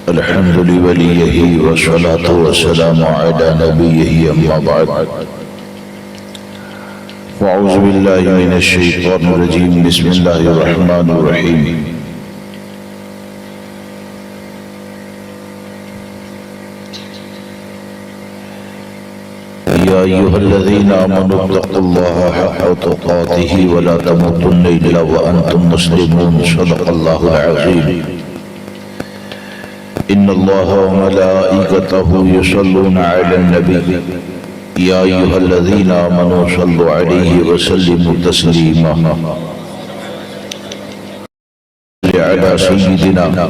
الحمد لوليه والصلاة والسلام على نبيه أما بعد وأعوذ بالله من الشيطان الرجيم بسم الله الرحمن الرحيم يا أيها الذين آمنوا اتقوا الله حق تقاته ولا تموتن إلا وأنتم مسلمون صدق الله العظيم إن الله وملائكته يصلون على النبي يا أيها الذين آمنوا صلوا عليه وسلموا تسليما على سيدنا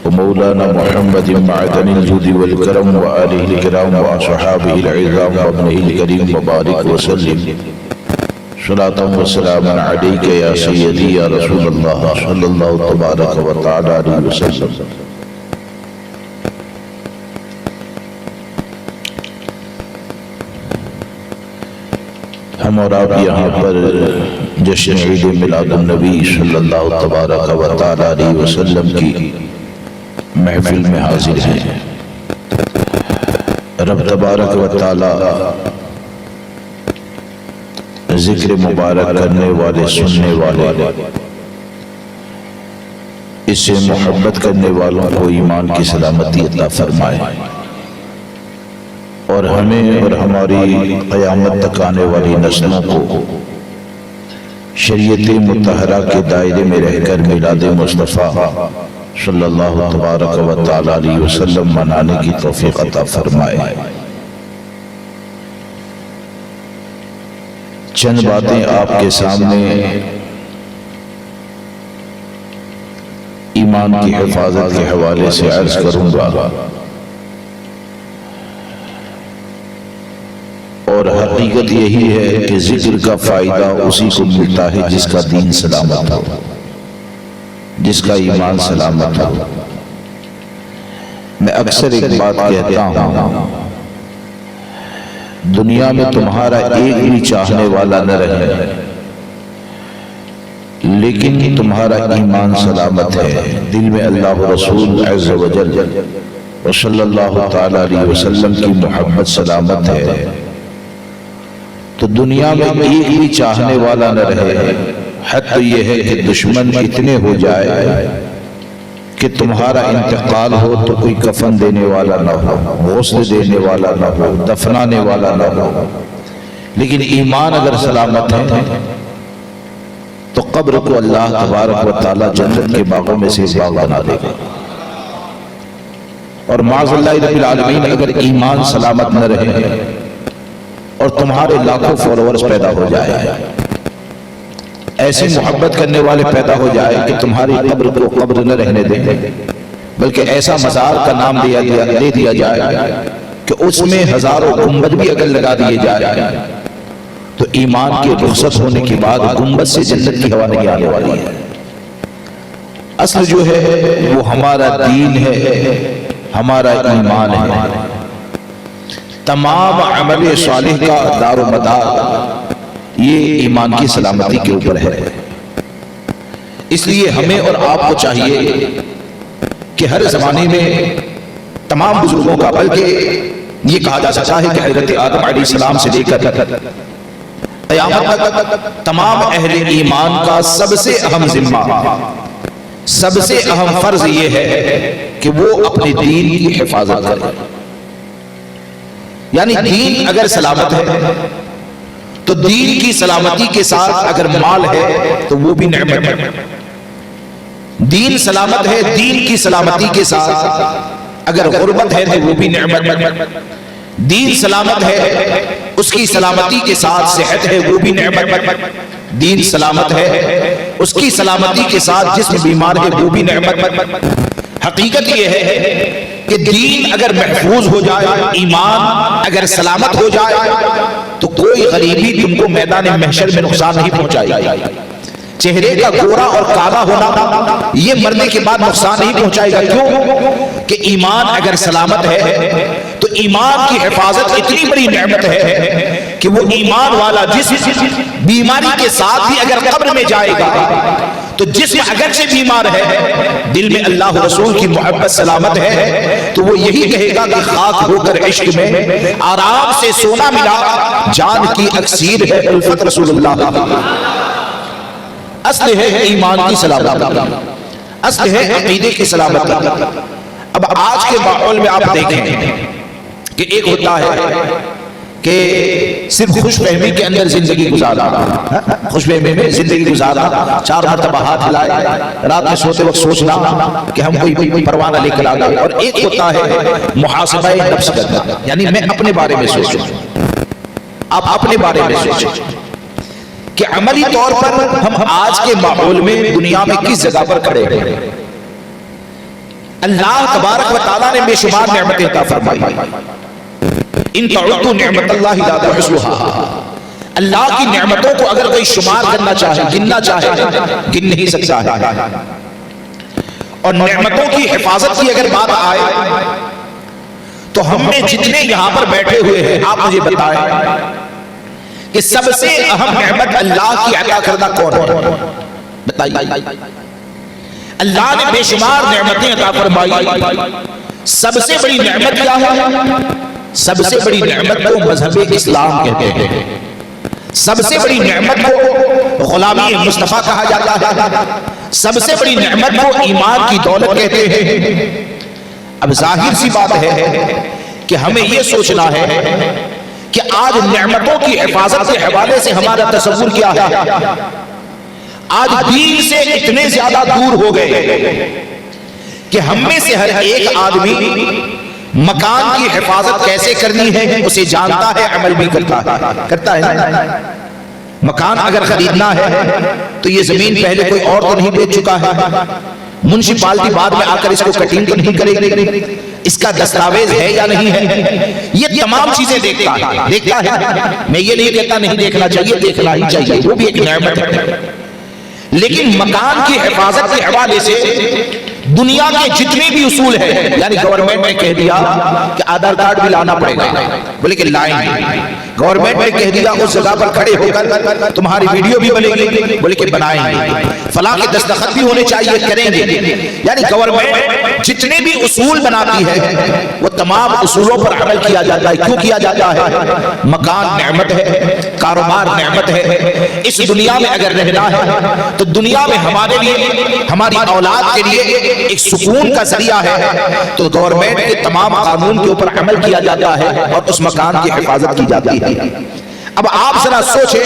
ومولانا محمد معدن الجود والكرم وآله الكرام وأصحابه العظام وابنه الكريم وبارك وسلم صلاة وسلاما عليك يا سيدي يا رسول الله صلى الله تبارك وتعالى عليه وسلم. ہم اور آپ یہاں پر جشن عید میلاد النبی صلی اللہ تبارک و تعالی علیہ وسلم کی محفل میں حاضر ہیں. رب تبارک و تعالی ذکر مبارک کرنے والے سننے والے اس سے محبت کرنے والوں کو ایمان کی سلامتی عطا فرمائے اور ہمیں اور ہماری قیامت تک آنے والی نسلوں کو شریعت مطہرہ کے دائرے میں رہ کر میلاد مصطفیٰ صلی اللہ تبارک و تعالی علیہ وسلم منانے کی توفیق عطا فرمائے. چند باتیں آپ کے سامنے ایمان کی حفاظت کے حوالے سے عرض کروں گا اور حقیقت یہی ہے کہ ذکر کا فائدہ اسی کو ملتا ہے جس کا دین سلامت ہو، جس کا ایمان سلامت ہو. میں اکثر ایک بات کہتا ہوں، دنیا میں تمہارا ایک بھی چاہنے والا نہ رہے لیکن تمہارا ایمان سلامت ہے، دل میں اللہ رسول عز و جل و صلی اللہ تعالی علیہ وسلم کی محبت سلامت ہے، تو دنیا میں ایک بھی چاہنے والا نہ رہے. حد تو یہ ہے کہ دشمن اتنے ہو جائے کہ تمہارا انتقال ہو تو کوئی کفن دینے والا نہ ہو، غسل دینے والا نہ ہو، دفنانے والا نہ ہو. لیکن ایمان اگر سلامت ہے تو قبر کو اللہ تبارک و تعالی جنت کے باغوں میں سے باغ بنا دے گا. اور معاذ اللہ رب العالمین اگر ایمان سلامت نہ رہے اور تمہارے لاکھوں فالوورز پیدا ہو جائے، ایسی محبت کرنے والے پیدا ہو جائے کہ تمہاری قبر کو قبر نہ رہنے دیں بلکہ ایسا مزار کا نام دے دیا جائے کہ اس میں ہزاروں گنبد بھی اگر لگا دیے جائے تو ایمان کے رخصت ہونے کے بعد گنبد سے جنت کی ہوا نہیں آنے والی ہے. اصل جو ہے وہ ہمارا دین ہے، ہمارا ایمان ہے. تمام عمل صالح کا دار و مدار یہ ایمان کی سلامتی کے اوپر ہے. اس لیے ہمیں اور آپ کو چاہیے کہ ہر زمانے میں تمام بزرگوں کا، بلکہ یہ کہا جا سکتا ہے کہ حضرت آدم علیہ السلام سے لے کر قیامت تک تمام اہل ایمان کا سب سے اہم ذمہ، سب سے اہم فرض یہ ہے کہ وہ اپنے دین کی حفاظت کرے. یعنی دین اگر سلامت ہے تو دین کی سلامتی کے ساتھ اگر مال ہے تو وہ بھی نعمت ہے. دین سلامت ہے، دین کی سلامتی کے ساتھ اگر غربت ہے تو وہ بھی نعمت ہے. دین سلامت ہے، اس کی سلامتی کے ساتھ صحت ہے، وہ بھی نعمت ہے. دین سلامت ہے، اس کی سلامتی کے ساتھ جسم بیمار ہے، وہ بھی نعمت ہے. حقیقت یہ ہے کہ دین اگر محفوظ ہو جائے، ایمان اگر سلامت ہو جائے تو کوئی غریبی تم کو میدان محشر میں نقصان نہیں پہنچائے گی. چہرے کا گورا اور کالا ہونا یہ مرنے کے بعد نقصان نہیں پہنچائے گا. کیوں؟ کہ ایمان اگر سلامت ہے تو ایمان کی حفاظت اتنی بڑی نعمت ہے کہ وہ ایمان والا جس بیماری کے ساتھ بھی اگر قبر میں جائے گا تو جسم اگرچہ بیمار ہے، دل میں اللہ رسول کی محبت سلامت ہے، تو وہ یہی کہے گا کہ خاک ہو کر عشق میں آرام سے سونا ملا، جان کی اکسیر ہے الفت رسول اللہ۔ اصل ہے ایمان کی سلامت، اصل ہے عقیدے کی سلامت۔ اب آج کے ماحول میں آپ دیکھیں کہ ایک ہوتا ہے کہ صرف خوش فہمی کے اندر زندگی گزارا، خوش فہمی میں زندگی گزارا، 4 مرتبہ ہاتھ ہلائے، رات میں سوتے وقت سوچنا کہ ہم کوئی پروانہ لے کر آ گئے۔ اور ایک ہوتا ہے محاسبہ نفس کرنا، یعنی میں اپنے بارے میں سوچوں، آپ اپنے بارے میں سوچیں کہ عملی طور پر ہم آج کے ماحول میں دنیا میں کس جگہ پر کھڑے ہیں۔ اللہ تبارک و تعالیٰ نے بے شمار نعمتیں عطا فرمائی، ان تعدوا نعمت اللہ لا تحصوها، اللہ کی نعمتوں کو اگر کوئی شمار کرنا چاہے، گننا چاہے، گن نہیں سکتا ہے۔ اور نعمتوں کی حفاظت کی اگر بات آئے تو ہم نے جتنے یہاں پر بیٹھے ہوئے ہیں، آپ مجھے بتائیں کہ سب سے اہم نعمت اللہ کی عطا کردہ کون ہے؟ بتائیے۔ اللہ نے بے شمار نعمتیں عطا فرمائی، سب سے بڑی نعمت کیا ہے؟ سب سے بڑی نعمت کو مذہب اسلام کہتے ہیں، سب سے بڑی نعمت کو غلامی مصطفیٰ کہا جاتا ہے، سب سے بڑی نعمت کو ایمان کی دولت کہتے ہیں۔ اب ظاہر سی بات ہے کہ ہمیں یہ سوچنا ہے کہ آج نعمتوں کی حفاظت کے حوالے سے ہمارا تصور کیا ہے؟ آج دین سے اتنے زیادہ دور ہو گئے کہ ہم میں سے ہر ایک آدمی مکان کی حفاظت کیسے کرنی ہے اسے جانتا ہے، عمل بھی کرتا ہے۔ مکان اگر خریدنا ہے تو یہ زمین پہلے کوئی اور تو نہیں بیچ چکا ہے، منسپالٹی بعد میں آ کر اس کو کٹنگ تو نہیں کرے گی، اس کا دستاویز ہے یا نہیں ہے، یہ تمام چیزیں دیکھتا ہے۔ میں یہ نہیں کہتا نہیں دیکھنا چاہیے، دیکھنا ہی چاہیے، وہ بھی ایک نعمت ہے۔ لیکن مکان کی حفاظت کے حوالے سے دنیا کے جتنے بھی اصول ہیں، یعنی گورنمنٹ نے کہہ دیا کہ آدھار کارڈ بھی لانا پڑے گا، بولے کہ لائیں گے۔ گورنمنٹ نے کہہ دیا اس جگہ پر کھڑے ہو کر تمہاری ویڈیو بھی بنے گی، بولے کہ بنائیں گے۔ فلاں کے دستخط بھی ہونے چاہیے، کریں گے۔ یعنی گورنمنٹ جتنے بھی اصول بناتی ہے وہ تمام اصولوں پر عمل کیا جاتا ہے۔ کیوں کیا جاتا ہے؟ مکان نعمت ہے، کاروبار نعمت ہے۔ اس دنیا میں اگر رہنا ہے تو دنیا میں ہمارے لیے، ہماری اولاد کے لیے ایک سکون کا ذریعہ ہے، تو گورنمنٹ کے تمام قانون کے اوپر عمل کیا جاتا ہے اور اس مکان کی حفاظت کی جاتی ہے۔ اب آپ ذرا سوچیں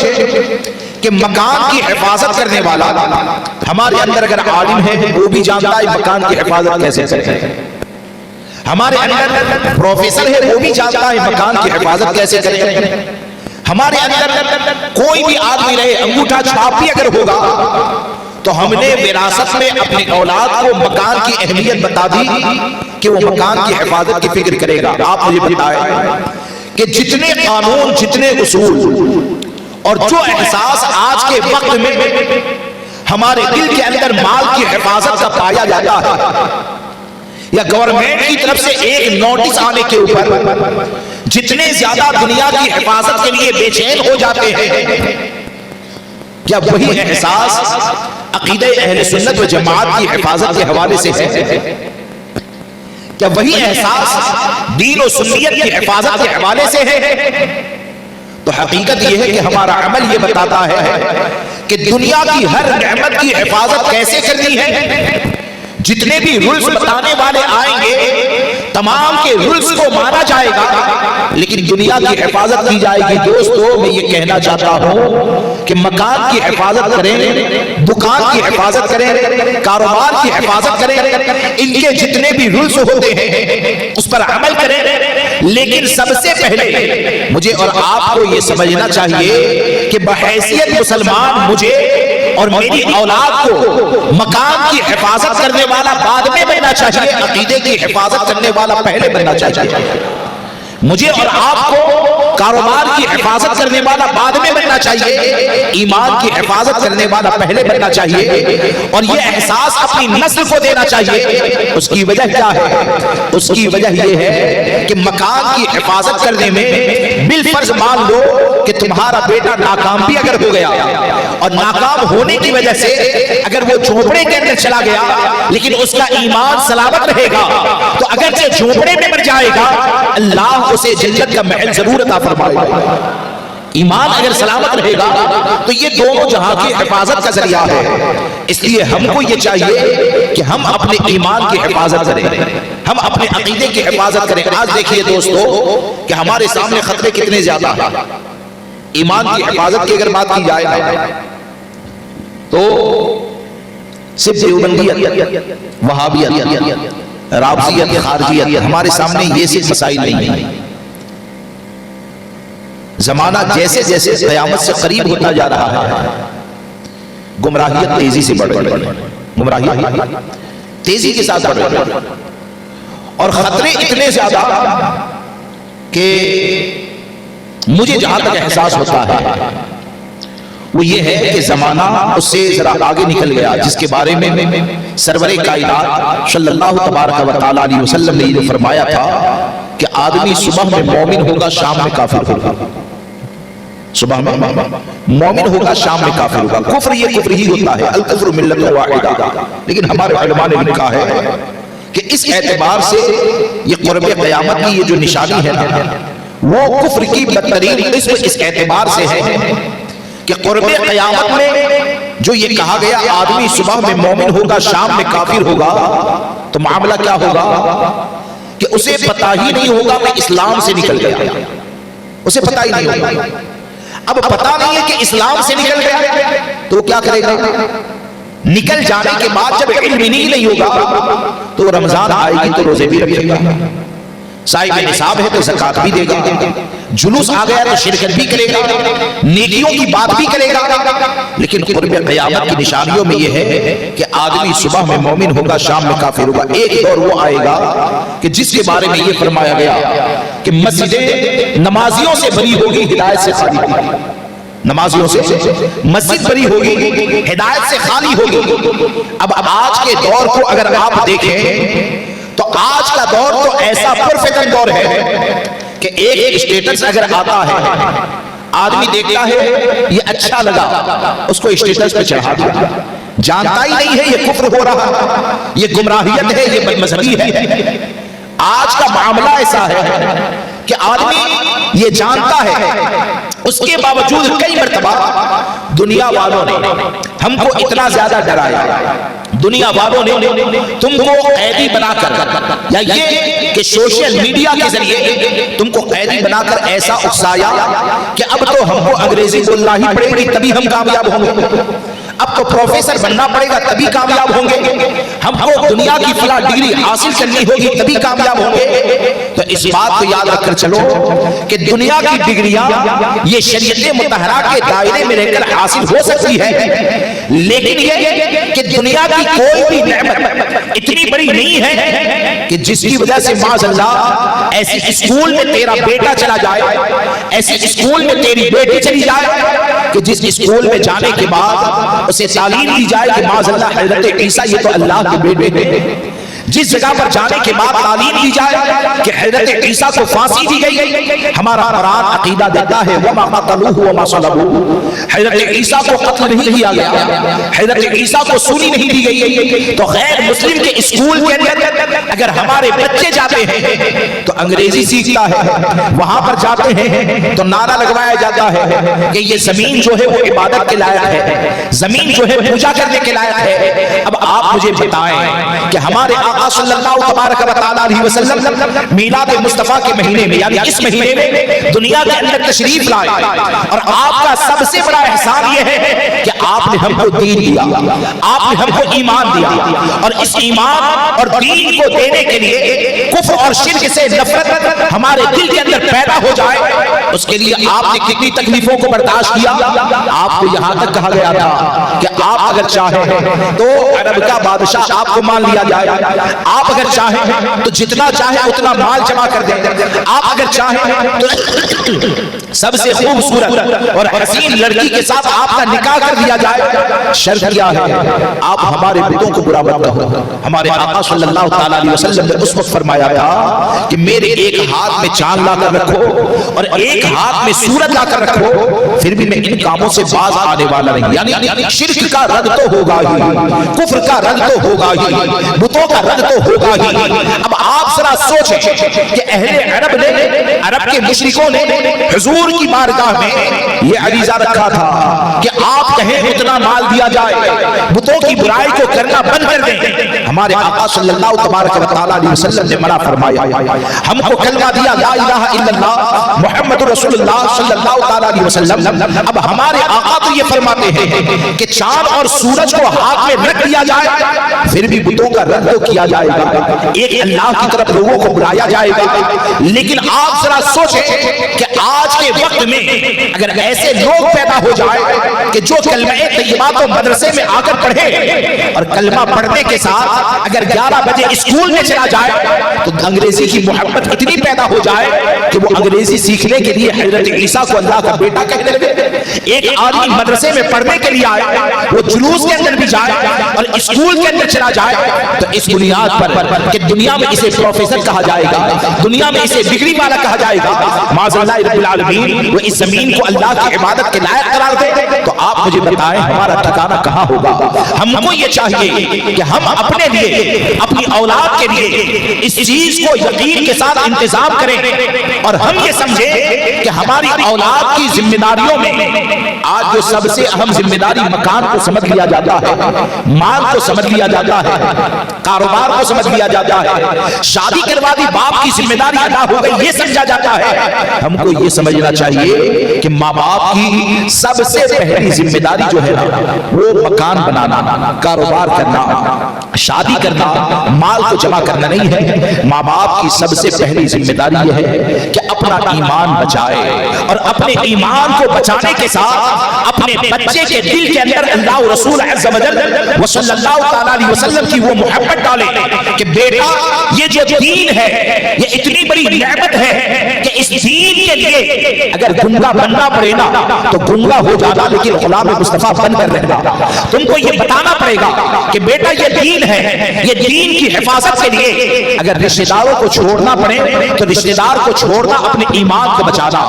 کہ مکان کی حفاظت کرنے والا ہمارے اندر اگر عالم ہے وہ بھی جانتا ہے مکان کی حفاظت کیسے کرتے ہیں، ہمارے اندر پروفیسر ہے وہ بھی جانتا ہے مکان کی حفاظت کیسے کرتے ہیں، ہمارے اندر کوئی بھی آدمی رہے، انگوٹھا چھاپ بھی اگر ہوگا تو ہم نے وراثت میں اپنی اولاد کو مکان کی اہمیت بتا دی کہ وہ مکان کی حفاظت کی فکر کرے گا۔ آپ مجھے بتائیں کہ جتنے قانون، جتنے اصول اور جو احساس آج کے وقت میں ہمارے دل کے اندر مال کی حفاظت کا پایا جاتا ہے، یا گورنمنٹ کی طرف سے ایک نوٹس آنے کے اوپر جتنے زیادہ دنیا کی حفاظت کے لیے بے چین ہو جاتے ہیں، کیا وہی احساس عقیدہ اہل سنت و جماعت کی حفاظت کے حوالے سے ہے؟ کیا وہی احساس دین و سنیت کی حفاظت کے حوالے سے ہے؟ تو حقیقت یہ ہے کہ ہمارا عمل یہ بتاتا ہے کہ دنیا کی ہر نعمت کی حفاظت کیسے کرنی ہے۔ جتنے بھی رولز بتانے والے آئیں گے تمام کے رولز کو مانا جائے گا، لیکن دنیا کی حفاظت کی جائے گی۔ دوستو میں یہ کہنا چاہتا ہوں کہ مکان کی حفاظت کریں، دکان کی حفاظت کریں، کاروبار کی حفاظت کریں، ان کے جتنے بھی رولز ہوتے ہیں اس پر عمل کریں، لیکن سب سے پہلے مجھے اور آپ کو یہ سمجھنا چاہیے کہ بحیثیت مسلمان مجھے اور میری اولاد کو مکان کی حفاظت کرنے والا بعد میں بننا چاہیے، عقیدے کی حفاظت کرنے والا پہلے بننا چاہیے۔ مجھے اور آپ کو کاروبار کی حفاظت کرنے والا بعد میں بننا چاہیے، ایمان کی حفاظت کرنے والا پہلے بننا چاہیے، اور یہ احساس اپنی نسل کو دینا چاہیے۔ اس کی وجہ کیا ہے؟ اس کی وجہ یہ ہے کہ مکان کی حفاظت کرنے میں بالفرض مان لو کہ تمہارا بیٹا ناکام بھی اگر ہو گیا، اور ناکام ہونے کی وجہ سے اگر وہ جھونپڑے کے اندر چلا گیا لیکن اس کا ایمان سلامت رہے گا، تو اگرچہ جھونپڑے میں مر جائے گا اللہ اسے جنت کا محل ضرور عطا فرمائے گا۔ ایمان اگر سلامت رہے گا تو یہ دونوں جہاں کی حفاظت کا ذریعہ ہے۔ اس لیے ہم کو یہ چاہیے کہ ہم اپنے ایمان کی حفاظت کریں، ہم اپنے عقیدے کی حفاظت کریں۔ آج دیکھیے دوستو کہ ہمارے سامنے خطرے کتنے زیادہ ہیں۔ ایمان کی حفاظت کی اگر بات کی جائے تو صرف دیوبندیت، وہابیت، رافضیت، خارجیت، ہمارے سامنے یہ صرف مسائل نہیں ہیں۔ زمانہ جیسے جیسے قیامت سے قریب ہوتا جا رہا ہے، گمراہیت تیزی سے بڑھ رہی ہے، گمراہیت تیزی کے ساتھ بڑھ رہی ہے، اور خطرے اتنے زیادہ کہ مجھے جہاں تک احساس ہوتا ہے وہ یہ ہے کہ زمانہ اس سے ذرا آگے نکل گیا، جس کے بارے میں سرور کائنات صلی اللہ تبارک و تعالیٰ علیہ وسلم نے یہ فرمایا تھا کہ آدمی صبح میں مومن ہوگا، شام میں کافر ہوگا۔ صبح میں مومن ہوگا، شام میں کافر ہوگا۔ کفر یہ کفر ہی ہوتا ہے، الکفر ملت واحدہ، لیکن ہمارے علماء نے لکھا ہے کہ اس اعتبار سے یہ قرب قیامت کی یہ جو نشانی ہے نا، وہ کفر کی بدترین قسم اس اعتبار سے ہے کہ قرب قیامت میں جو یہ کہا گیا آدمی صبح میں مومن ہوگا، شام میں کافر ہوگا، تو معاملہ کیا ہوگا کہ اسے پتہ ہی نہیں ہوگا میں اسلام سے نکل گیا، اسے پتہ ہی نہیں ہوگا۔ اب پتہ نہیں ہے کہ اسلام سے نکل گیا تو کیا کرے گا؟ نکل جانے کے بعد جب علم ہی نہیں ہوگا تو رمضان آئے گی تو روزے بھی رکھے گا، صاحب نصاب ہے تو زکات بھی دے گا، جلوس آ گیا تو شرکت بھی کرے گا، نیکیوں کی بات بھی کرے گا۔ لیکن قرب قیامت کی نشانیوں میں یہ ہے کہ آدمی صبح میں مومن ہوگا، شام میں کافر ہوگا۔ ایک دور وہ آئے گا کہ جس کے بارے میں یہ فرمایا گیا کہ مسجدیں نمازیوں سے بری ہوگی، ہدایت سے خالی ہوگی۔ نمازیوں سے مسجد بری ہوگی، ہدایت سے خالی ہوگی۔ اب آج کے دور کو اگر آپ دیکھیں تو آج کا دور تو ایسا پرفیکٹ دور ہے کہ ایک اسٹیٹس اگر آتا ہے آدمی دیکھتا ہے یہ اچھا لگا، اس کو اسٹیٹس پہ چڑھا دیا، جانتا ہی نہیں ہے یہ کفر ہو رہا ہے، یہ گمراہیت ہے، یہ بدمذہبی ہے۔ آج کا معاملہ ایسا ہے کہ آدمی یہ جانتا ہے، اس کے باوجود کئی مرتبہ دنیا والوں نے ہم کو اتنا زیادہ ڈرایا، دنیا والوں نے تم کو قیدی بنا کر، یا یہ کہ سوشل میڈیا کے ذریعے تم کو قیدی بنا کر ایسا اکسایا کہ اب تو ہم کو انگریزی بولنا ہی پڑے گی تبھی ہم کامیاب ہوں گے، اب تو پروفیسر بننا پڑے گا تبھی کامیاب ہوں گے، ہم کو دنیا کی فلاں ڈگری حاصل کرنی ہوگی تبھی کامیاب ہوں گے۔ تو اس بات کو یاد رکھ کر چلو کہ دنیا کی ڈگریاں یہ شریعت مطہرہ کے دائرے میں رہ کر حاصل ہو سکتی ہے، لیکن یہ کہ دنیا کی کوئی بھی نعمت اتنی بڑی نہیں ہے کہ جس کی وجہ سے معاذ اللہ ایسی اسکول میں تیرا بیٹا چلا جائے، ایسی اسکول میں تیری بیٹی چلی جائے کہ جس اسکول میں جانے کے بعد اسے تعلیم دی جائے کہ معاذ اللہ حضرت عیسیٰ یہ تو اللہ کے بیٹے ہیں، جس جگہ پر جانے کے بعد تعلیم دی جائے کہ حضرت عیسیٰ کو پھانسی دی گئی۔ ہمارا قرآن عقیدہ دیتا ہے وما قتلوه وما صلبوه، حضرت عیسیٰ کو قتل نہیں کیا گیا، حضرت عیسیٰ کو سونی نہیں دی گئی۔ تو غیر مسلم کے اسکول کے اندر اگر ہمارے بچے جاتے ہیں تو انگریزی سیکھتا ہے، وہاں پر جاتے ہیں تو نعرہ لگوایا جاتا ہے کہ یہ زمین جو ہے وہ عبادت کے لائق ہے، زمین جو ہے پوجا کرنے کے لائق ہے۔ اب آپ مجھے بتائیں کہ ہمارے آقا صلی اللہ تبارک و تعالیٰ علیہ وسلم میلاد مصطفیٰ کے مہینے میں یعنی اس مہینے میں دنیا کے اندر تشریف لائے، اور آپ کا سب سے بڑا احسان یہ ہے کہ آپ نے ہم کو دین دیا، آپ نے ہم کو ایمان دیا، اور اس ایمان اور دین کو دینے کے لیے کفر اور شرک سے نفرت ہمارے دل کے اندر پیدا ہو جائے، اس کے لیے آپ نے کتنی تکلیفوں کو برداشت کیا. آپ کو یہاں تک کہا گیا تھا کہ آپ اگر چاہیں تو عرب کا بادشاہ آپ کو مان لیا جائے، آپ اگر چاہیں تو جتنا چاہیں اتنا مال جمع کر دیں، آپ اگر چاہیں تو سب سے خوبصورت اور حسین لڑکی کے ساتھ آپ کا نکاح کر دیا جائے. شرط کیا ہے؟ آپ ہمارے بتوں کو برا مت کہو. ہمارے آقا صلی اللہ تعالی علیہ وسلم نے اس وقت فرمایا تھا کہ میرے ایک ہاتھ میں چاند لا کر رکھو اور ایک ہاتھ میں سورج لا کر رکھو، پھر بھی میں ان کاموں سے باز آنے والا نہیں. یعنی شرک کا رد تو ہوگا ہی، کفر کا رد تو ہوگا ہی، بتوں کا رد تو ہوگا ہی. اب آپ ذرا سوچیں کہ اہل عرب نے، عرب کے مشرکوں نے حضور کی بارگاہ میں یہ عریضہ رکھا تھا کہ آپ کہیں اتنا مال دیا جائے، بتوں کی برائی کو کرنا بند کر دیں. ہمارے آقا صلی اللہ تبارک و تعالی علیہ وسلم نے منع فرمایا. ہم کو کلمہ دیا لا الہ الا اللہ محمد رسول اللہ صلی اللہ تعالی علیہ وسلم. اب ہمارے آقا تو یہ فرماتے ہیں کہ چاند اور سورج کو ہاتھ میں رکھ دیا جائے، پھر بھی بتوں کا رد تو کیا جائے گا، ایک اللہ کی طرف لوگوں کو بلایا جائے گا. لیکن آپ ذرا سوچیں کہ آج کے وقت میں اگر ایسے لوگ پیدا ہو جائے کہ جو کلمہ طیبہ کو مدرسے میں آ کر پڑھے اور کلمہ پڑھنے کے ساتھ اگر 11 بجے اسکول میں چلا جائے تو انگریزی کی محبت اتنی پیدا ہو جائے کہ وہ انگریزی سیکھنے کے لیے حضرت عیسیٰ کو اللہ کا بیٹا کہنے لگے. ایک آدمی مدرسے میں پڑھنے کے لیے آئے، وہ جلوس کے اندر بھی جائے اور اسکول کے اندر چلا جائے تو اس بنیاد پر کہ دنیا میں اسے پروفیسر کہا جائے گا، دنیا میں اسے ڈگری والا کہا جائے گا، معاذ اللہ رب العالمین وہ اس زمین کو اللہ کی عبادت کے لائق قرار دے، تو آپ مجھے بتائیں ہمارا ٹھکانہ کہاں ہوگا؟ ہم کو یہ چاہیے کہ ہم اپنے لیے، اپنی اولاد کے لیے اس چیز کو یقین کے ساتھ انتظام کریں اور ہم یہ سمجھیں کہ ہماری اولاد کی ذمہ داریوں میں آج جو سب سے اہم ذمہ داری مکان کو سمجھ لیا جاتا ہے، مال کو سمجھ لیا جاتا ہے، کاروبار کو سمجھ لیا جاتا ہے، شادی کروا دی باپ کی ذمہ داری ادا ہو گئی یہ سمجھا جاتا ہے. ہم کو یہ سمجھنا چاہیے کہ ماں باپ کی سب سے پہلی ذمہ داری جو ہے وہ مکان بنانا، کاروبار کرنا، شادی کرنا، مال کو جمع کرنا نہیں ہے. ماں باپ کی سب سے پہلی ذمہ داری یہ ہے کہ اپنا ایمان بچائے اور اپنے ایمان کو بچانے کے ساتھ اپنے بچے کے دل کے اندر اللہ رسول عز و جل صلی اللہ تعالی علیہ وسلم کی وہ محبت ڈالے کہ بیٹا یہ جو دین ہے یہ اتنی بڑی نعمت ہے کہ اس دین کے لیے اگر گنگا بننا پڑے نا تو گنگا ہو جانا لیکن غلام مصطفیٰ بن کر رہنا. تم کو یہ بتانا پڑے گا کہ بیٹا یہ دین ہے، یہ دین کی حفاظت کے لیے اگر رشتہ داروں کو چھوڑنا پڑے تو رشتہ دار کو چھوڑنا، اپنے ایمان کو بچانا.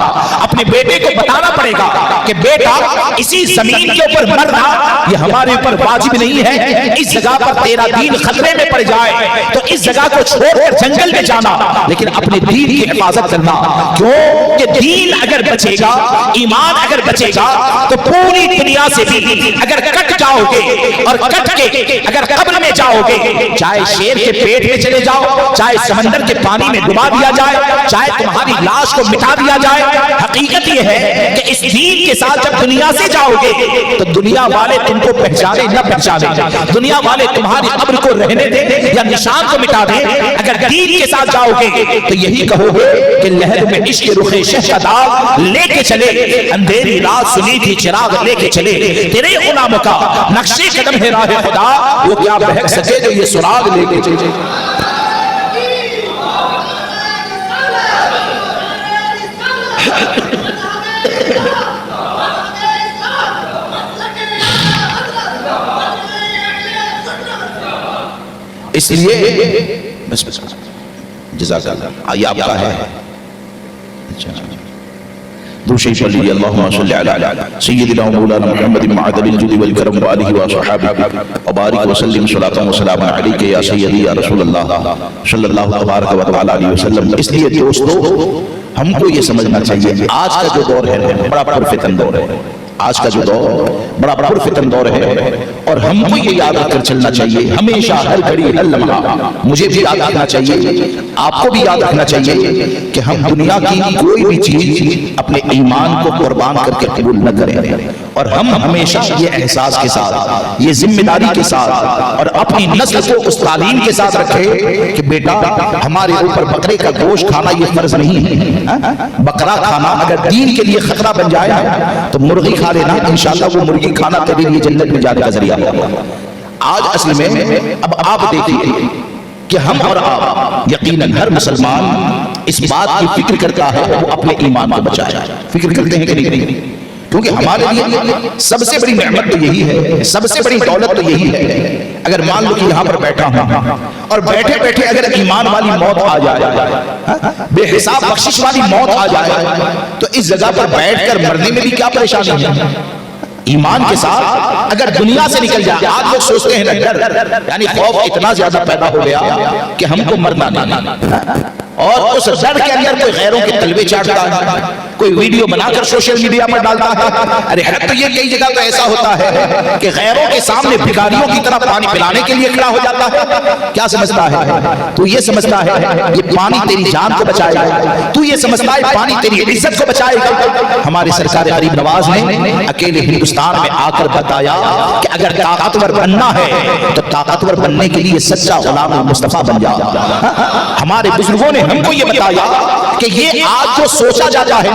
اپنے بیٹے کو بتانا پڑے گا کہ بیٹا اسی زمین کے اوپر مرنا یہ ہمارے اوپر واجب نہیں ہے، اس جگہ پر تیرا دین خطرے میں پڑ جائے تو اس جگہ کو چھوڑ کر جنگل میں جانا لیکن اپنے دین کی حفاظت کرنا. کیوں کہ دین اگر بچے گا، ایمان اگر بچے گا تو پوری دنیا سے بھی اگر کٹ جاؤ گے اور کٹ کے اگر قبر میں جاؤ گے، چاہے شیر کے پیٹ میں چلے جاؤ، چاہے سمندر کے پانی میں ڈبا دیا جائے، چاہے تمہاری لاش کو مٹا دیا جائے، حقیقت یہ ہے کہ اس دین کے ساتھ جب دنیا سے جاؤ گے تو دنیا والے تم کو پہچانے نہ پہچانے، دنیا والے تمہاری قبر کو رہنے دیں یا نشان کو مٹا دیں، اگر دین کے ساتھ جاؤ گے تو یہی کہو گے کہ لہر میں عشق رخ شہ کا داغ لے کے چلے، اندھیری رات سنی تھی چراغ لے کے چلے، تیرے غلاموں کا نقش قدم ہے راہ خدا، وہ کیا بہک سکے جو یہ سراغ لے کے چلے. اس لیے بس جزاک اللہ یہ آپ کا ہے. دوشی پڑھ لیجیے اللہم صلی علی سیدنا مولانا محمد معدل الجود والکرم وآلہ وصحابہ وبارک وسلم صلاۃ و سلام علیک یا سیدی یا رسول اللہ صلی اللہ تبارک و تعالی علیہ وسلم. اس لیے دوستو ہم کو یہ سمجھنا چاہیے آج کا جو دور ہے بڑا پرفتن دور ہے، آج کا جو دور بڑا پرفتن دور ہے اور ہم کو یہ یاد رکھ کر چلنا چاہیے ہمیشہ، ہر گھڑی ہر لمحہ. مجھے بھی یاد رکھنا چاہیے، آپ کو بھی یاد رکھنا چاہیے کہ ہم دنیا کی کوئی بھی چیز اپنے ایمان کو قربان کر کے قبول نہ کریں، اور ہم ہمیشہ یہ احساس کے ساتھ، یہ ذمہ داری کے ساتھ اور اپنی نسل کو اس تعلیم کے ساتھ رکھے کہ بیٹا ہمارے اوپر بکرے کا گوشت کھانا یہ فرض نہیں ہے، بکرا کھانا اگر دین کے لیے خطرہ بن جائے تو مرغی کھا لینا، انشاءاللہ وہ مرغی کھانا تیرے لیے جنت میں جانے کا ذریعہ ہوگا۔ آج اصل میں اب آپ دیکھیے کہ ہم اور آپ یقیناً ہر مسلمان اس بات کی فکر کرتا ہے وہ اپنے ایمان کو بچائے، فکر کرتے ہیں کہ نہیں؟ کیونکہ ہمارے لیے سب سے بڑی نعمت تو یہی ہے، سب سے بڑی دولت تو یہی ہے۔ اگر مان لو کہ یہاں پر بیٹھا ہوں اور بیٹھے بیٹھے اگر ایمان والی موت آ جائے، بے حساب بخشش والی موت آ جائے، تو اس جگہ پر بیٹھ کر مرنے میں بھی کیا پریشانی ہے؟ ایمان کے ساتھ اگر دنیا سے نکل جائے، آج لوگ سوچتے ہیں نا ڈر، یعنی خوف اتنا زیادہ پیدا ہو گیا کہ ہم کو مرنا نہیں، اور اس ڈر کے اندر کوئی غیروں کے تلوے چاٹتا ہے، کوئی ویڈیو بنا کر سوشل میڈیا پر ڈالتا ہے۔ ارے حد تو یہ کئی جگہ تو ایسا ہوتا ہے کہ غیروں کے سامنے بھکاریوں کی طرح پانی پلانے کے لیے کھڑا ہو جاتا ہے۔ کیا سمجھتا ہے تو؟ یہ سمجھتا ہے یہ پانی تیری جان کو بچائے گا، تو یہ سمجھتا ہے پانی تیری عزت کو بچائے گا۔ ہمارے سرکار غریب نواز نے اکیلے ہندوستان میں آ کر بتایا کہ اگر طاقتور بننا ہے تو طاقتور بننے کے لیے سچا غلام مصطفیٰ بن جا۔ ہمارے بزرگوں نے ہم کو یہ بتایا کہ یہ آج جو سوچا جاتا ہے،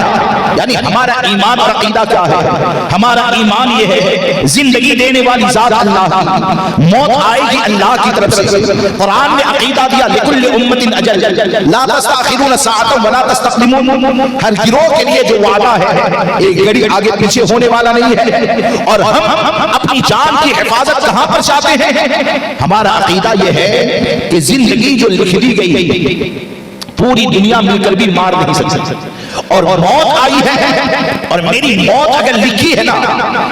یعنی ہمارا ایمان اور عقیدہ کیا ہے؟ ہمارا ایمان یہ ہے زندگی دینے والی ذات اللہ کی، موت آئے گی اللہ کی طرف سے۔ قرآن میں عقیدہ دیا لکل امت اجل لا تستاخرون ساعۃ ولا تستقدمون، ہر گروہ کے لیے جو وعدہ ہے ایک گھڑی آگے پیچھے ہونے والا نہیں ہے۔ اور ہم اپنی جان کی حفاظت کہاں پر چاہتے ہیں؟ ہمارا عقیدہ یہ ہے کہ زندگی جو لکھ دی گئی پوری دنیا مل کر بھی مار نہیں سکتی، اور موت آئی ہے، اور میری موت اگر لکھی ہے نا،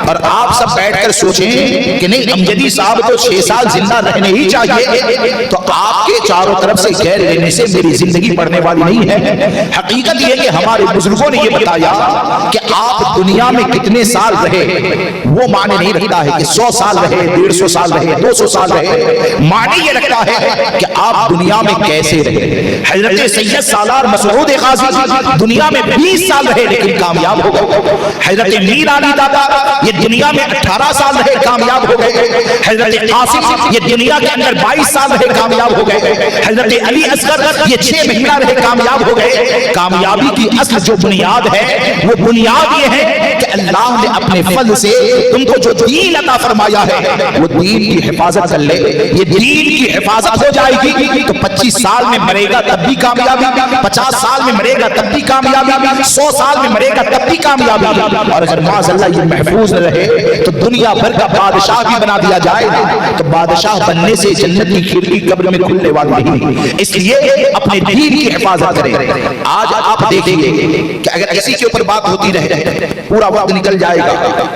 اور آپ سب بیٹھ کر سوچیں کہ نہیں امجدی صاحب تو 6 سال زندہ رہنے ہی چاہیے، تو آپ کے چاروں طرف سے گھیر لینے سے میری زندگی پڑنے والی نہیں ہے۔ حقیقت یہ کہ ہمارے بزرگوں نے یہ بتایا کہ آپ دنیا میں کتنے سال رہے وہ معنی نہیں رکھتا ہے کہ 100 سال رہے، 150 سال رہے، 200 سال رہے، معنی یہ رکھتا ہے کہ آپ دنیا میں کیسے رہے۔ حضرت سید سالار مسعود غازی دنیا میں 20 سال رہے لیکن کامیاب ہو گئے۔ حضرت میر علی دادا یہ دنیا میں 18 سال رہے، کامیاب ہو گئے۔ حضرت قاسم یہ دنیا کے اندر 22 سال رہے، کامیاب ہو گئے۔ حضرت علی اصغر یہ 6 مہینہ رہے، کامیاب ہو گئے۔ کامیابی کی اصل جو بنیاد ہے وہ بنیاد یہ ہے کہ اللہ نے اپنے فضل سے تم کو جو دین عطا فرمایا ہے وہ دین کی حفاظت کر لے۔ یہ دین کی حفاظت ہو جائے گی تو 25 سال میں مرے گا تب بھی کامیابی، 50 سال میں مرے گا تب بھی کامیابی، 100 سال میں مرے گا تب بھی کامیابی۔ اور اگر معاذ اللہ یہ محفوظ نہ رہے تو دنیا بھر کا بادشاہ بھی بنا دیا جائے تو بادشاہ بننے سے جنت کی کھڑکی قبر میں کھلنے والی نہیں۔ اس لیے اپنے دین کی حفاظت کریں۔ آج آپ دیکھیے کہ اگر اسی کے اوپر بات ہوتی رہے پورا وقت نکل جائے گا۔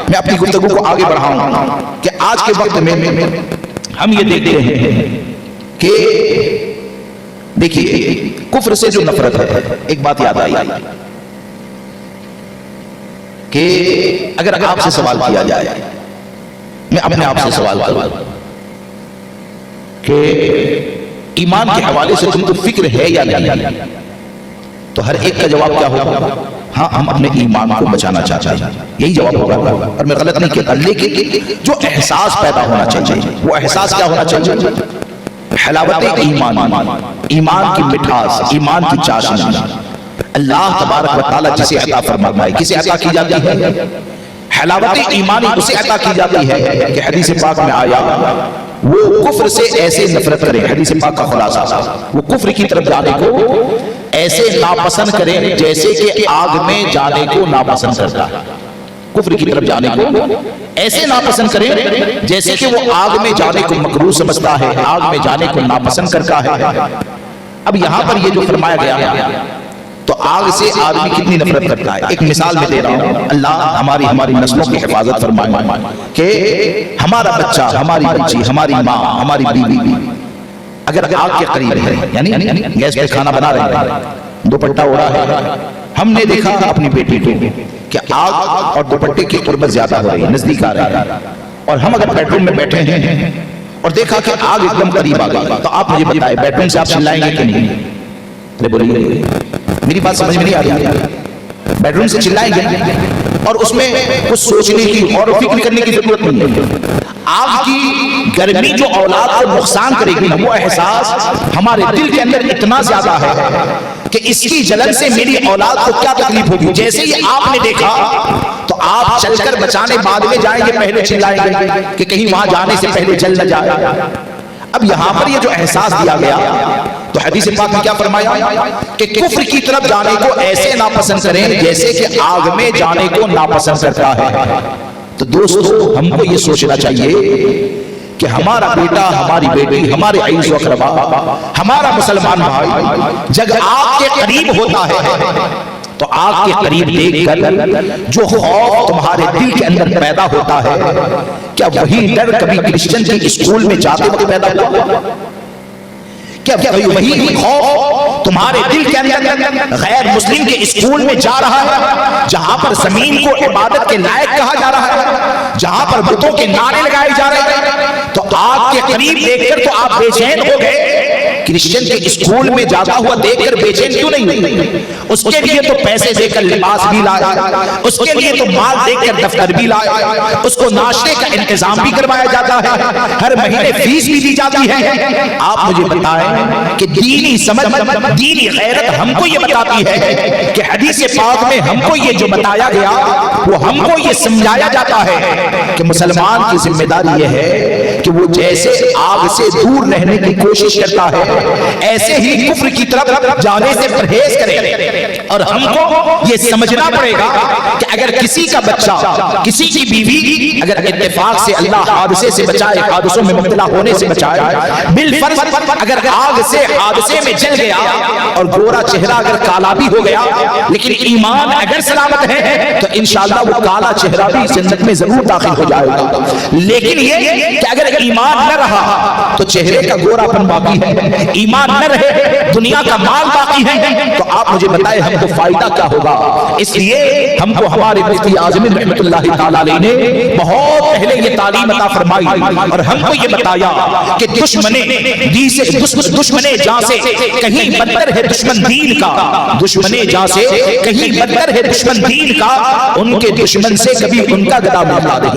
میں اپنی گفتگو کو آگے بڑھاؤں کہ آج کے وقت میں ہم یہ دیکھتے ہیں کہ دیکھیے کفر سے جو نفرت ہے، ایک بات یاد آئی کہ اگر آپ سے سوال کیا جائے، میں اپنے آپ سے سوال کروں کہ ایمان کے حوالے سے تم کو فکر ہے یا نہیں، تو ہر ایک کا جواب کیا ہوگا؟ ہاں ہم اپنے ایمان کو بچانا چاہتے ہیں، یہی جواب ہوگا۔ اور میں غلط نہیں کہتا، لیکن جو احساس پیدا ہونا چاہیے وہ احساس کیا ہونا چاہیے؟ حلاوت ایمان، ایمان کی مٹھاس، ایمان کی چاشنی اللہ تبارک و تعالی جسے عطا فرماتا ہے۔ کسے عطا کی جاتی ہے؟ حلاوت ایمانی اسے عطا کی جاتی ہے کہ حدیث پاک میں آیا وہ کفر سے ایسے نفرت کرے۔ حدیث پاک کا خلاصہ وہ کفر کی طرف جانے کو ایسے ناپسند کرے جیسے کہ آگ میں جانے کو ناپسند کرتا ہے۔ کفر کی طرف جانے کو ایسے ناپسند کریں جیسے کہ وہ آگ میں جانے کو مکروہ سمجھتا ہے، آگ میں جانے کو ناپسند کرتا ہے۔ اب یہاں پر یہ جو فرمایا گیا تو آگ سے آدمی کتنی نفرت کرتا ہے، ایک مثال میں دے رہا ہوں۔ اللہ ہماری نسلوں کی حفاظت فرمائے کہ ہمارا بچہ، ہماری بچی، ہماری ماں، ہماری بیوی اگر آگ کے قریب ہے، یعنی گیس پہ کھانا بنا رہے ہیں، دوپٹہ اوڑھا ہے، ہم نے دیکھا اپنی بیٹی کو کہ آگ اور دوپٹے کی قربت زیادہ ہو رہی ہے، نزدیک آ رہا ہے، اور ہم اگر بیڈ روم میں بیٹھے ہیں اور دیکھا کہ آگ ایک دم قریب آ گئی تو آپ مجھے بتائیں بیڈ روم سے آپ چلائیں گے کہ نہیں؟ بولیے میری بات سمجھ میں نہیں آ رہی؟ بیڈ روم سے چلائیں گے اور اس میں کچھ سوچنے کی اور فکر کرنے کی ضرورت نہیں ہے. آگ کی گرمی جو اولاد کو نقصان کرے گی وہ احساس ہمارے دل کے اندر اتنا زیادہ ہے کہ اس کی جلن سے میری اولاد کو کیا تکلیف ہوگی. جیسے ہی آپ نے دیکھا تو آپ چل کر بچانے بعد میں جائیں گے, پہلے چلائیں گے کہ کہیں وہاں جانے سے پہلے جل نہ جائے. اب یہاں پر یہ جو احساس دیا گیا تو حدیث پاک میں کیا فرمایا کہ کفر کی طرف جانے کو ایسے ناپسند کریں جیسے کہ آگ میں جانے کو ناپسند کرتا ہے. تو دوستو ہم کو یہ سوچنا چاہیے کہ ہمارا بیٹا, ہماری بیٹی, ہمارے عزیز و اقربا, ہمارا مسلمان بھائی جب آگ کے قریب ہوتا ہے تو آگ کے قریب دیکھ کر جو خوف تمہارے دل کے اندر پیدا ہوتا ہے, کیا وہی ڈر کبھی کرسچن کے اسکول میں جاتے وقت پیدا ہوا؟ کیا وہی خوف تمہارے دل کے اندر غیر مسلم کے اسکول میں جا رہا ہے جہاں پر زمین کو عبادت کے لائق کہا جا رہا ہے, جہاں پر بتوں کے نعرے لگائے جا رہے ہیں؟ تو آگ کے قریب دیکھ کر تو آپ بے چین ہو گئے. کرسچن کے اسکول میں جاتا ہوا دیکھ کر بے چین کیوں نہیں؟ اس کے لیے تو پیسے دے کر لباس بھی لائے, اس کے لیے تو مال دے کر دفتر بھی لائے, اس کو ناشتے کا انتظام بھی کروایا جاتا ہے, ہر مہینے فیس بھی دی جاتی ہے. آپ مجھے بتائیں کہ دینی سمجھ, دینی غیرت ہم کو یہ بتاتی ہے کہ حدیث پاک میں ہم کو یہ جو بتایا گیا وہ ہم کو یہ سمجھایا جاتا ہے کہ مسلمان کی ذمہ داری یہ ہے کہ وہ جیسے آگ سے دور رہنے کی کوشش کرتا ہے ایسے ہی کفر کی طرف جانے سے پرہیز کرے. اور ہم کو یہ سمجھنا پڑے گا کہ اگر کسی کا بچہ, کسی کی بیوی اگر اتفاق سے اللہ حادثے سے بچائے, حادثوں میں مبتلا ہونے سے بچائے, بالفرض اگر آگ سے حادثے میں جل گیا اور گورا چہرہ اگر کالا بھی ہو گیا لیکن ایمان اگر سلامت ہے تو انشاءاللہ وہ کالا چہرہ بھی جنت میں ضرور داخل ہو جائے گا. لیکن یہ کہ اگر ایمان نہ رہا تو چہرے کا گورا پن باقی ہے, ایمان نہ رہے دنیا کا مال باقی ہے, تو آپ مجھے بتائیں ہم کو فائدہ کیا ہوگا؟ اس لیے ہم کو ہمارے مفتی اعظم رحمت اللہ تعالی علیہ نے بہت پہلے یہ تعلیم عطا فرمائی اور ہم کو یہ بتایا کہ دشمن جہاں سے کہیں بدتر ہے دشمن دین کا, دشمن جہاں سے کہیں بدتر ہے دشمن دین کا, ان کے دشمن سے کبھی ان کا گدا نہ ملا دے.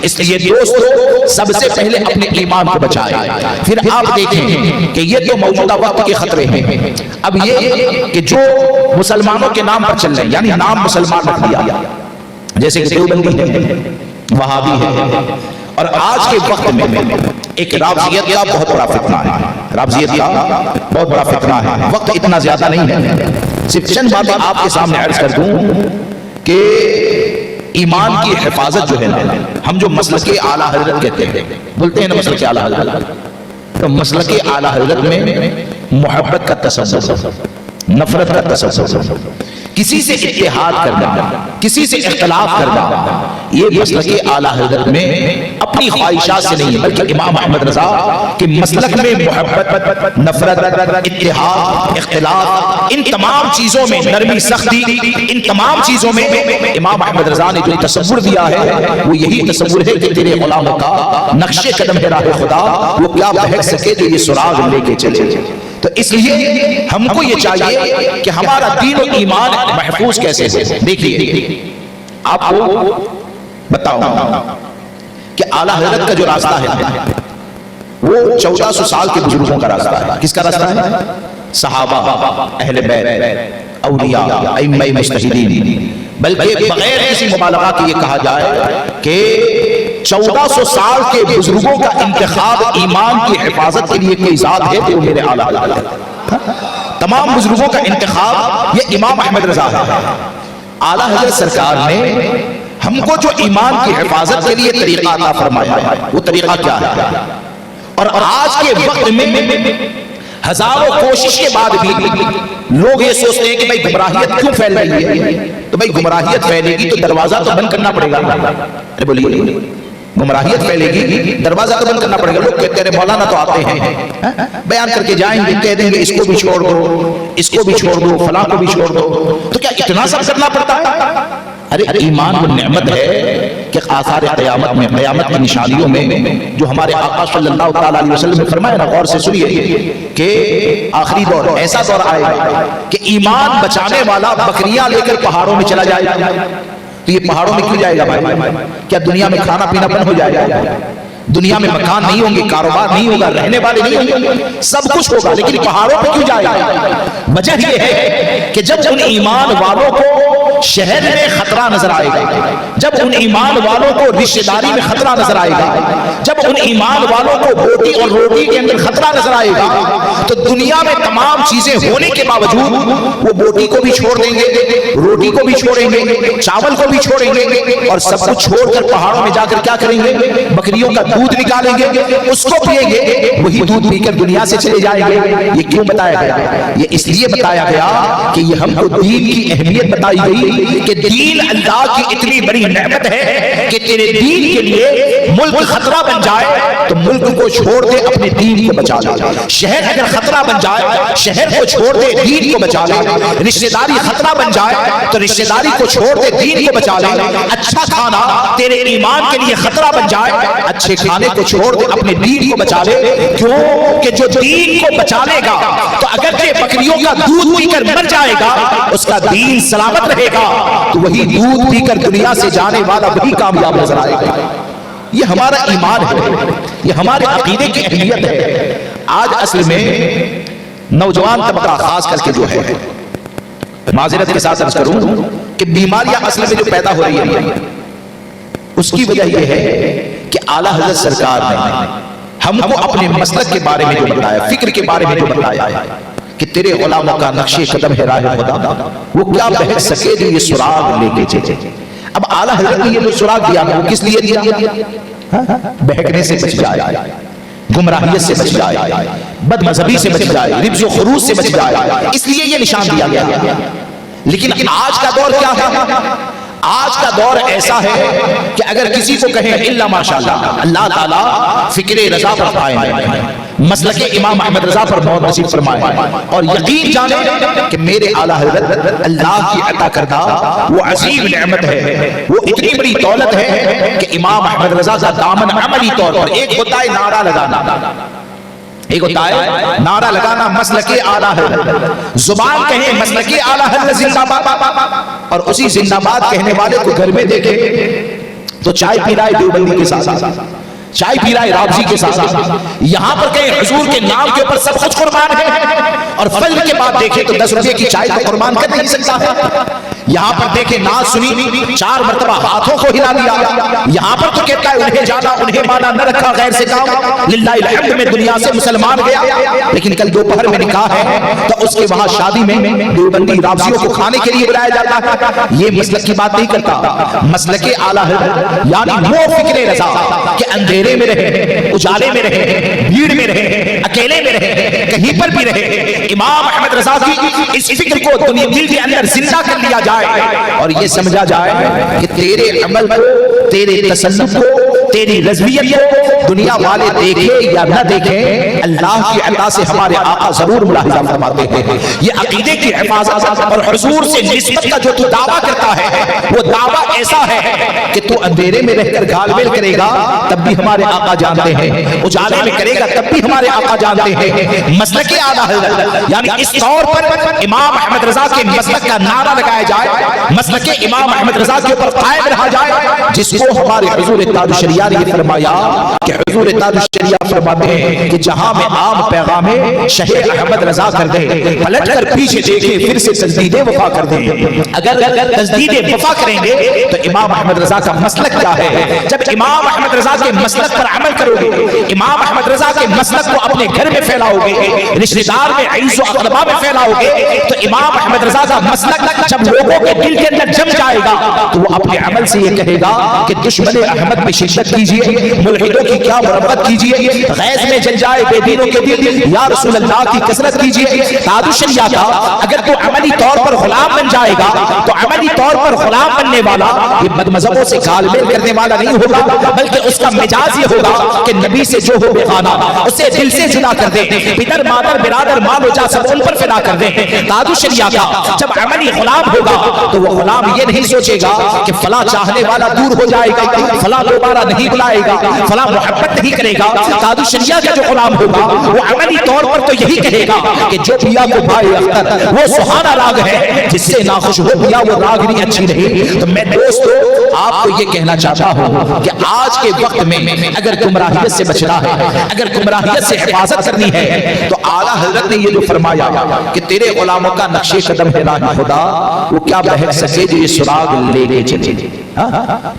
اس لیے دوستو سب سے پہلے اپنے ایمان کو بچائیں. پھر آپ دیکھیں کہ یہ تو موجودہ وقت کے خطرے ہیں. اب یہ کہ جو مسلمانوں کے نام پر چل رہے ہیں, یعنی نام مسلمان رکھ دیا, جیسے کہ دیوبندی ہے, وہابی ہے, اور آج کے وقت میں ایک رافضیت کا بہت بڑا فتنہ ہے, رافضیت کا بہت بڑا فتنہ ہے. وقت اتنا زیادہ نہیں ہے, صرف چند باتیں آپ کے سامنے عرض کر دوں کہ ایمان کی حفاظت جو ہے نا, ہم جو مسلک اعلیٰ حضرت کہتے ہیں, بولتے ہیں نا مسلک اعلیٰ حضرت, تو مسلک اعلیٰ حضرت میں محبت کا تصور, نفرت کا تصور, کسی سے اتحاد کرنا, کسی سے اختلاف کرنا, یہ مسلک اعلیٰ حضرت میں اپنی خواہشات سے نہیں ہے, بلکہ امام احمد رضا کے مسلک میں محبت, نفرت, اتحاد, اختلاف, ان تمام چیزوں میں نرمی, سختی, ان تمام چیزوں میں امام احمد رضا نے جو تصور دیا ہے وہ یہی تصور ہے کہ تیرے غلاموں کا نقش قدم ہے راہ خدا, وہ کیا بہک سکے جو یہ سراغ لے کے چلے. تو اس لیے ہم کو یہ چاہیے کہ ہمارا دین و ایمان محفوظ کیسے ہے. دیکھیے آپ کو بتاؤں کہ اعلیٰ حضرت کا جو راستہ ہے وہ 1400 سال کے بزرگوں کا راستہ ہے. کس کا راستہ ہے؟ صحابہ, اہل بیت, اولیاء, ائمہ مجتہدین. بلکہ بغیر کسی مبالغہ کے یہ کہا جائے کہ 1400 سال کے بزرگوں کا انتخاب ایمان کی حفاظت کے لیے کوئی ذات ہے تو میرے اعلیٰ حضرت. تمام بزرگوں کا انتخاب یہ امام احمد رضا ہے. اعلیٰ حضرت سرکار نے ہم کو جو ایمان کی حفاظت کے لیے طریقہ عطا فرمایا ہے وہ طریقہ کیا ہے؟ اور آج کے وقت میں ہزاروں کوشش کے بعد بھی لوگ یہ سوچتے ہیں کہ بھائی گمراہیت کیوں پھیل رہی ہے؟ تو بھائی گمراہیت پھیلے گی تو دروازہ تو بند کرنا پڑے گا. ارے بولیے, گمراہیت پھیلے گی دروازہ تو بند کرنا پڑے گا. لوگ کہتے ہیں مولانا تو آتے ہیں بیان کر کے جائیں گے, کہہ دیں گے اس کو بھی چھوڑ دو, اس کو بھی چھوڑ دو, فلاں کو بھی چھوڑ دو. تو کیا اتنا سب کرنا پڑتا ہے؟ ارے ایمان وہ نعمت ہے کہ آثار قیامت میں، قیامت کی نشانیوں میں جو ہمارے آقا صلی اللہ تعالیٰ علیہ وسلم نے فرمایا نا، غور سے سنیے کہ آخری دور، ایسا دور آئے گا کہ ایمان بچانے والا بکریاں لے کر پہاڑوں میں چلا جائے گا. تو یہ پہاڑوں میں کیوں جائے گا بھائی؟ کیا دنیا میں کھانا پینا بند ہو جائے گا؟ دنیا میں مکان نہیں ہوں گے، کاروبار نہیں ہوگا، رہنے والے نہیں ہوں گے، سب کچھ ہوگا، لیکن پہاڑوں پہ کیوں جائے گا؟ وجہ یہ ہے کہ جب ان ایمان والوں کو شہر میں خطرہ نظر آئے گا، جب ان ایمان والوں کو رشتہ داری میں خطرہ نظر آئے گا، جب ان ایمان والوں کو بوٹی اور روٹی کے اندر خطرہ نظر آئے گا، تو دنیا میں تمام چیزیں ہونے کے باوجود وہ بوٹی کو بھی چھوڑ دیں گے، روٹی کو بھی چھوڑیں گے، چاول کو بھی چھوڑیں گے، اور سب کچھ چھوڑ کر پہاڑوں میں جا کر کیا کریں گے؟ بکریوں کا دودھ نکالیں گے، اس کو پیئیں گے، وہی دودھ پی کر دنیا سے چلے جائیں گے. یہ کیوں بتایا گیا؟ یہ اس لیے بتایا گیا کہ یہ ہم کو دین کی اہمیت بتائی گئی کہ دین اللہ کی اتنی بڑی نعمت ہے کہ تیرے دین کے لیے ملک خطرہ بن جائے تو ملک کو چھوڑ دے، اپنے دین کو بچا لے. شہر اگر خطرہ بن جائے، شہر کو چھوڑ دے، دین کو بچا لے. رشتہ داری خطرہ بن جائے تو رشتہ داری کو چھوڑ دے، دین کو بچا لے. اچھا کھانا تیرے ایمان کے لیے خطرہ بن جائے، اچھے کھانے کو چھوڑ دے، اپنے دین کو بچا لے. کیوں کہ جو دین کو بچا لے گا تو اگرچہ بکریوں کا دودھ پی کر مر جائے گا، اس کا دین سلامت رہے گا، تو وہی دودھ پی کر دنیا سے جانے والا وہی کامیاب نظر آئے گا. یہ ہمارا ایمان ہے، یہ ہمارے عقیدے کی اہمیت ہے. آج اصل میں نوجوان طبقہ خاص کر کے جو ہے، معذرت کے ساتھ عرض کروں کہ بیماریاں اصل میں جو پیدا ہو رہی ہیں، اس کی وجہ یہ ہے کہ اعلیٰ حضرت سرکار نے ہم کو اپنے مسلک کے بارے میں جو بتایا، فکر کے بارے میں جو بتایا کہ تیرے غلاموں کا نقش قدم ہے راہ خدا، وہ کیا بہک سکے جو یہ سراغ لے کے چلے. اب اعلیٰ حضرت نے یہ جو سراغ دیا وہ کس لیے دیا؟ بہکنے سے بچ جائے، گمراہیت سے بچ جائے، بد مذہبی سے بچ جائے، ربز و خروج سے بچ جائے، اس لیے یہ نشان دیا گیا. لیکن آج کا دور کیا ہے؟ آج کا دور ایسا ہے کہ اگر کسی کو کہیں الا ماشاءاللہ، اللہ تعالیٰ فکر رضا پر قائم ہے، مسلک امام احمد رضا پر موت نصیب فرمائے، اور یقین جانے کہ میرے اعلیٰ حضرت اللہ کی عطا کردہ وہ عظیم نعمت ہے، وہ اتنی بڑی دولت ہے کہ امام احمد رضا کا دامن عملی طور پر، ایک ہوتا ہے نعرہ لگانا، ایک ہوتا ہے نعرہ لگانا مسلک اعلیٰ حضرت، زبان کہیں مسلک اعلیٰ حضرت زندہ باد، اور اسی زندہ باد کہنے والے کو گھر میں دیکھے تو چائے پی رہا ہے دیوبندی کے ساتھ، چائے پی رہا ہے رابضی کے ساتھ، یہاں پر کہیں حضور کے نام کے اوپر سب کچھ قربان ہے، اور فجر کے بعد دیکھے تو 10 روپے کی چائے کو قربان کر نہیں سکتا. یہاں پر دیکھیں ناز سنی، 4 مرتبہ ہاتھوں کو ہلا دیا. یہاں پر تو کہتا ہے انہیں جانا انہیں مانا نہ رکھا غیر سے کام، للہ الحمد میں دنیا سے مسلمان گیا. لیکن کل دوپہر میں نکاح ہے تو اس کے وہاں شادی میں دیوبندی رابضیوں کو کھانے کے لیے بلایا جاتا ہے. یہ مسلک کی بات نہیں کرتا، مسلک اعلیٰ حضرت یعنی وہ فکر رضا کہ اندھیرے میں رہے، اجالے میں رہے، بھیڑ میں رہے، اکیلے میں رہے، کہیں پر بھی رہے، امام احمد رضا کی اس فکر کو دنیا دل کے اندر زندہ کر لیا جائے اور یہ سمجھا جائے کہ تیرے عمل کو، تیرے تسلط کو، تیری رضویت کو دنیا والے دیکھیں یا نہ دیکھیں، اللہ کی عطا سے ہمارے آقا ضرور ملاحظہ فرماتے ہیں. یہ عقیدے کی حفاظت اور حضور سے نسبت کا جو تو دعویٰ کرتا ہے وہ دعویٰ ایسا ہے کہ تو اندھیرے میں رہ کر گھال میل کرے گا تب بھی ہمارے آقا جانتے ہیں، اجالے میں کرے گا تب بھی ہمارے آقا جانتے ہیں. مسلک اعلیٰ حضرت یعنی اس طور پر امام احمد رضا کے مسلک کا نعرہ لگایا جائے، مسلک امام احمد رضا کے اوپر قائم رہا جائے، جس کو ہمارے حضور تاج الشریعہ نے فرمایا کہ حضور تاج الشریعہ فرماتے ہیں کہ جہاں میں عام پیغام شہ احمد رضا کر دے، پلٹ کر پیچھے دیکھے پھر سے تجدید وفا کر دیں. اگر تجدید وفا کریں گے تو امام احمد رضا کا مسلک کیا ہے؟ جب امام احمد رضا کے مسلک پر عمل کرو گے، امام احمد رضا کے مسلک کو اپنے گھر میں پھیلاؤ گے، رشتہ دار میں، عیز و اقربا میں پھیلاؤ گے، تو امام احمد رضا کا مسلک جب لوگوں کے دل کے اندر جم جائے گا تو وہ اپنے عمل سے یہ کہے گا کہ دشمن احمد میں شرکت کیجئے، ملحدوں کی کیا مرمت کیجئے، غیظ میں جل جائے بے دینوں کے دل، یا رسول اللہ کی کثرت کیجئے۔ تاج الشریعہ کا اگر تو عملی طور پر غلام بن جائے گا تو عملی طور پر غلام بننے والا یہ بد مذہبوں سے گال میل کرنے والا نہیں ہوگا، بلکہ اس کا مزاج یہ ہوگا کہ نبی سے جو ہو بیگانہ اسے دل سے جدا کر دے، پدر مادر برادر مال و جا سب ان پر فدا کر دے۔ تاج الشریعہ کا جب عملی غلام ہوگا تو وہ غلام یہ نہیں سوچے گا کہ فلاں چاہنے والا دور ہو جائے گا، فلاں دوبارہ نہیں بلائے گا، فلاں محبت نہیں کرے گا۔ تاج الشریعہ کا جو غلام ہوگا وہ عملی طور پر تو یہی کہے گا کہ جو پیا کو بھائی اختر وہ سہانا راگ ہے، جس سے ناخوش ہو پیا وہ راگنی اچھی نہیں۔ تو میں دوستو آپ کو یہ کہنا چاہتا ہوں کہ آج کے وقت میں اگر گمراہیت سے بچنا ہے، اگر گمراہیت سے حفاظت کرنی ہے، تو اعلیٰ حضرت نے یہ جو فرمایا کہ تیرے غلاموں کا نقش قدم ہے راہ خدا، وہ کیا بہک سکے جو یہ سراغ لے کے چلے۔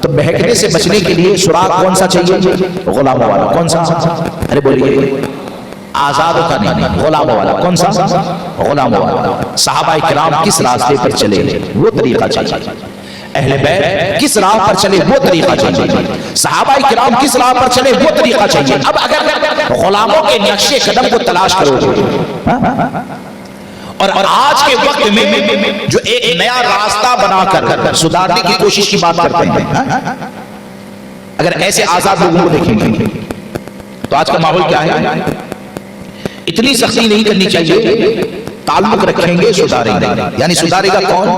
تو بہکنے سے بچنے کے لیے سراغ کون سا چاہیے؟ غلاموں والا۔ کون سا؟ ارے بولیے، آزادوں کا نہیں، غلاموں والا۔ کون سا؟ غلاموں والا۔ صحابہ کرام کس راستے پر چلے وہ طریقہ چاہیے، اہل بیت کس راہ پر چلے وہ طریقہ چاہیے، صحابہ کرام کس راہ پر چلے وہ طریقہ چاہیے۔ اب اگر غلاموں کے نقش قدم کو تلاش کرو گے اور آج کے وقت میں جو ایک نیا راستہ بنا کر سدھارنے کی کوشش کی بات کرتے ہیں، اگر ایسے آزاد لوگوں کو دیکھیں گے تو آج کا ماحول کیا ہے؟ اتنی سختی نہیں کرنی چاہیے، تعلق رکھیں گے سدھاریں گے۔ یعنی سدھارے گا کون؟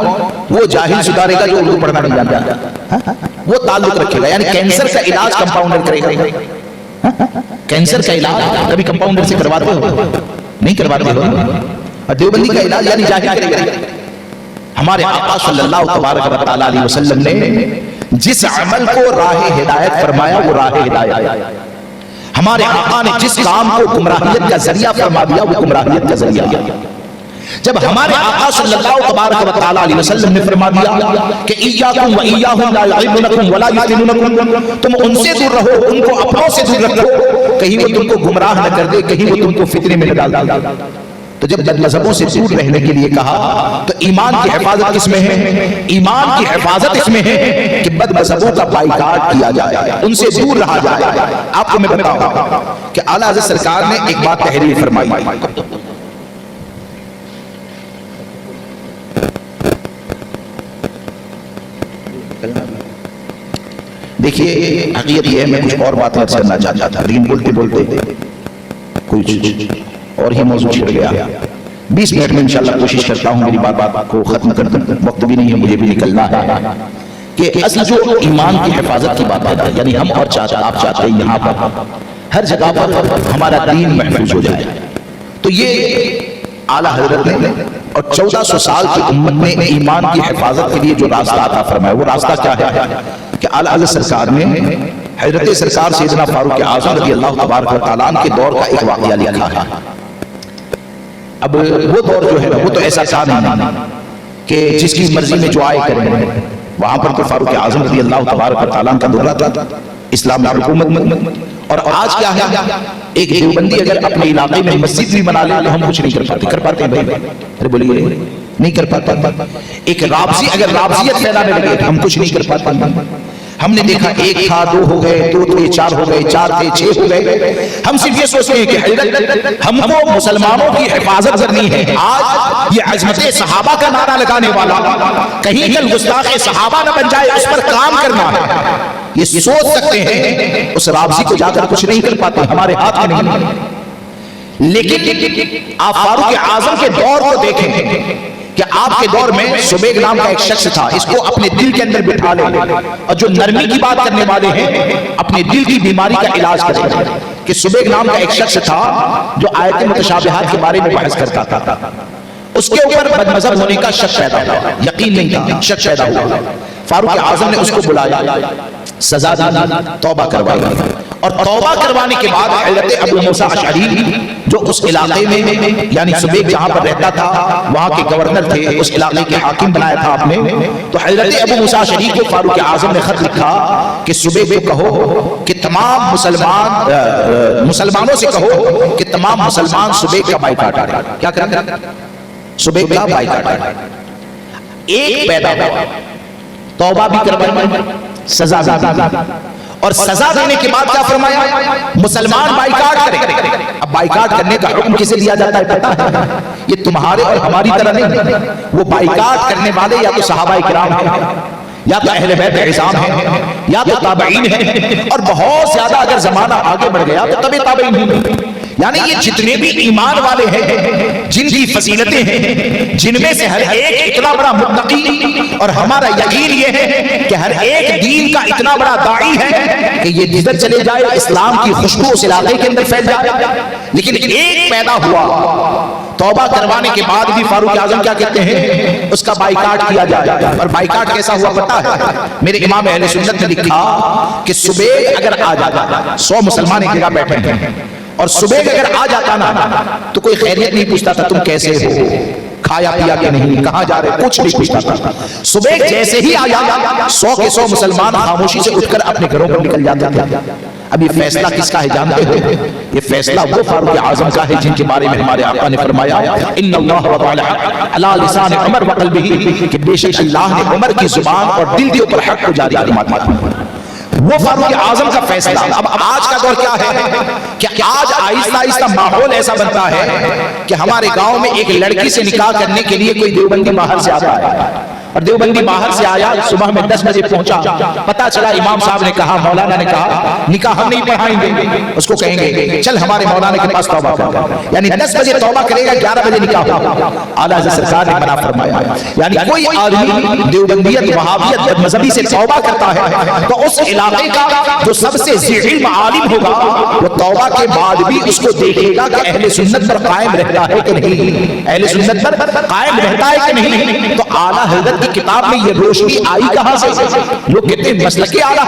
وہ جاہل سدھارے گا جو اردو پڑھنا نہیں جانتا، وہ تعلق رکھے گا۔ یعنی کینسر کا علاج کمپاؤنڈر کرے گا۔ کینسر کا علاج کبھی کمپاؤنڈر سے کرواتے ہو؟ نہیں کرواتے ہو۔ اور دیوبندی کا علاج یعنی جاہل کرے گا۔ ہمارے آقا صلی اللہ تبارک و تعالی علیہ وسلم نے جس عمل کو راہ ہدایت فرمایا وہ راہ ہدایت، ہمارے آقا نے جس کام کو گمراہیت کا ذریعہ فرما دیا وہ گمراہیت کا ذریعہ۔ جب ہمارے آقا صلی اللہ تبارک و تعالی علیہ وسلم نے فرما دیا کہ ایاکم و ایاہم لا یعلمونکم ولا یفتنونکم، تم ان سے دور رہو، ان کو اپنوں سے دور رکھو، کہیں وہ تم کو گمراہ نہ کر دے، کہیں وہ تم کو فتنے میں نہ ڈال دے۔ تو جب بد مذہبوں سے دور رہنے کے لیے کہا تو ایمان کی حفاظت کس میں ہے؟ ایمان کی حفاظت اس میں ہے کہ بد مذہبوں کا بائیکاٹ کیا جائے، ان سے دور رہا جائے۔ آپ کو میں بتاؤں کہ اعلیٰ حضرت سرکار نے ایک بات تحریر فرمائی۔ دیکھیے حقیقت یہ ہے، میں کچھ اور باتیں عرض کرنا چاہتا تھا لیکن بولتے بولتے کچھ اور ہی موضوع چھڑ گیا۔ 20 منٹ میں انشاءاللہ کوشش کرتا ہوں میری بات کو ختم کر دوں، وقت بھی نہیں ہے، مجھے بھی نکلنا ہے۔ کہ اصل جو ایمان کی حفاظت کی بات ہے، یعنی ہم اور آپ چاہتے ہیں یہاں پر ہر جگہ پر ہمارا دین محفوظ ہو جائے، تو یہ اعلیٰ حضرت نے اور 1400 سال کی امت نے ایمان کی حفاظت کے لیے جو راستہ عطا فرمایا وہ راستہ کیا ہے کہ اعلیٰ حضرت سرکار نے حضرت سرکار سیدنا فاروق اعظم رضی اللہ تبارک و تعالیٰ عنہ کے دور کا ایک واقعہ لکھا ہے۔ اب وہ دور جو ہے وہ تو ایسا تھا نہیں کہ جس کی مرضی میں جو آئے کریں، وہاں پر تو فاروق اعظم رضی اللہ تبارک و تعالیٰ کا دورہ تھا، اسلام حکومت۔ اور آج کیا ہے، ایک دیوبندی اگر اپنے علاقے میں مسجد بھی بنا لے تو ہم کچھ نہیں کر پاتے بھائی، ارے بولیے نہیں کر پاتے۔ ایک رابضی اگر رابضیت پھیلانے لگے تو ہم کچھ نہیں کر پاتے۔ ہم نے دیکھا 1 تھا 2 ہو گئے، 2 تھے 4 ہو گئے، 4 تھے 6 ہو گئے۔ ہم صرف یہ سوچتے ہیں کہ حضرت ہم کو مسلمانوں کی حفاظت کرنی ہے۔ آج یہ عظمت صحابہ کا نعرہ لگانے والا کہیں کل گستاخ صحابہ نہ بن جائے، اس پر کام کرنا ہے، یہ سوچ سکتے ہیں۔ اس رابضی کو جا کر کچھ نہیں کر پاتے، ہمارے ہاتھ میں نہیں۔ لیکن آپ فاروق اعظم کے دور کو دیکھیں کہ آپ کے دور میں سبیغ نام کا ایک شخص تھا، اس کو اپنے دل کے اندر بٹھا لے، اور جو نرمی کی بات کرنے والے ہیں اپنے دل کی بیماری کا علاج کریں۔ کہ سبیغ نام کا ایک شخص تھا جو آیت متشابہات کے بارے میں بحث کرتا تھا، اس کے اوپر بد مذہب ہونے کا شک پیدا ہوا، یقین نہیں تھا، شک پیدا ہوا۔ فاروق اعظم نے اس کو بلایا، سزا دی، توبہ کروائی، اور توبہ کروانے کے بعد حضرت ابو موسیٰ اشعری جو اس علاقے میں یعنی سبیغ جہاں پر رہتا تھا وہاں کے گورنر تھے، اس علاقے کے حاکم بنایا تھا آپ نے، تو حضرت ابو موسیٰ اشعری کو فاروق اعظم نے خط لکھا کہ سبیغ کو کہو کہ تمام مسلمانوں سے کہو کہ تمام مسلمان سبیغ کا بائیکاٹ کریں۔ کیا کریں؟ سبیغ کا بائیکاٹ کریں۔ ایک پیدا ہوا، توبہ بھی کروائی، سزا بھی دی، اور سزا دینے کے بعد کیا فرمایا؟ مسلمان بائیکاٹ کریں۔ اب بائیکاٹ کرنے کا حکم کسے دیا جاتا ہے پتہ ہے؟ یہ تمہارے اور ہماری طرح نہیں، وہ بائیکاٹ کرنے والے یا تو صحابہ کرام ہیں، یا تو اہل بیت عظام ہیں، یا تو تابعین ہیں، اور بہت زیادہ اگر زمانہ آگے بڑھ گیا تو تبھی تابعین ہیں۔ یعنی یہ جتنے بھی ایمان والے ہیں، جن کی فضیلتیں ہیں، جن میں سے ہر ایک اتنا بڑا متقی، اور ہمارا یقین یہ ہے کہ ہر ایک دین کا اتنا بڑا داعی ہے کہ یہ جدھر چلے جائے اسلام کی خوشبو اس علاقے کے اندر پھیل جائے۔ لیکن ایک پیدا ہوا، توبہ کروانے کے بعد بھی فاروق اعظم کیا کہتے ہیں؟ اس کا بائیکاٹ کیا جائے۔ اور بائیکاٹ کیسا ہوا پتہ ہے؟ میرے امام اہل سنت نے لکھا کہ صبح اگر آ جاتا، 100 مسلمان ایک جگہ بیٹھے ہیں، اور صبح اگر آ جاتا نا تو کوئی خیریت نہیں پوچھتا تھا، تم کیسے ہو، کھایا پیا کہ نہیں، کہاں جا رہے، کچھ نہیں پوچھتا تھا۔ صبح جیسے ہی آیا 100 کے 100 مسلمان خاموشی سے اٹھ کر اپنے گھروں پر نکل جاتے تھے۔ اب یہ فیصلہ کس کا ہے جانتے ہو؟ یہ فیصلہ وہ فاروق اعظم کا ہے جن کے بارے میں ہمارے آقا نے فرمایا ان اللہ وضع الحق علی لسان عمر وقلبہ، کہ بے شک اللہ نے عمر کی زبان اور دل کے اوپر حق کو جاری فرما دیا۔ وہ فاروق اعظم کا فیصلہ۔ اب آج کا دور کیا ہے کہ آج آہستہ آہستہ ماحول ایسا بنتا ہے کہ ہمارے گاؤں میں ایک لڑکی سے نکاح کرنے کے لیے کوئی دیوبندی باہر سے آتا ہے، اور دیوبندی باہر سے آیا، صبح میں 10 بجے پہنچا، پتا چلا امام صاحب نے کہا، مولانا نے کہا نکاح ہم نہیں پڑھائیں گے، اس کو کہیں گے چل ہمارے مولانا کے پاس توبہ کر، یعنی 10 بجے توبہ کرے گا، 11 بجے نکاح ہوگا۔ اعلیٰ حضرت سرکار نے منع فرمایا، یعنی کوئی آدمی دیوبندیت وہابیت بد مذہبی سے توبہ کرتا ہے تو اس علاقے کا جو سب سے ذی علم عالم ہوگا وہ توبہ کے بعد بھی اس کو دیکھے گا کہ اہل سنت پر قائم رہتا ہے کہ نہیں، اہل سنت پر قائم رہتا ہے کہ نہیں۔ تو اعلیٰ حضرت کی کتاب میں یہ روشنی آئی کہاں سے؟ لوگ کہتے ہیں مسلک اعلیٰ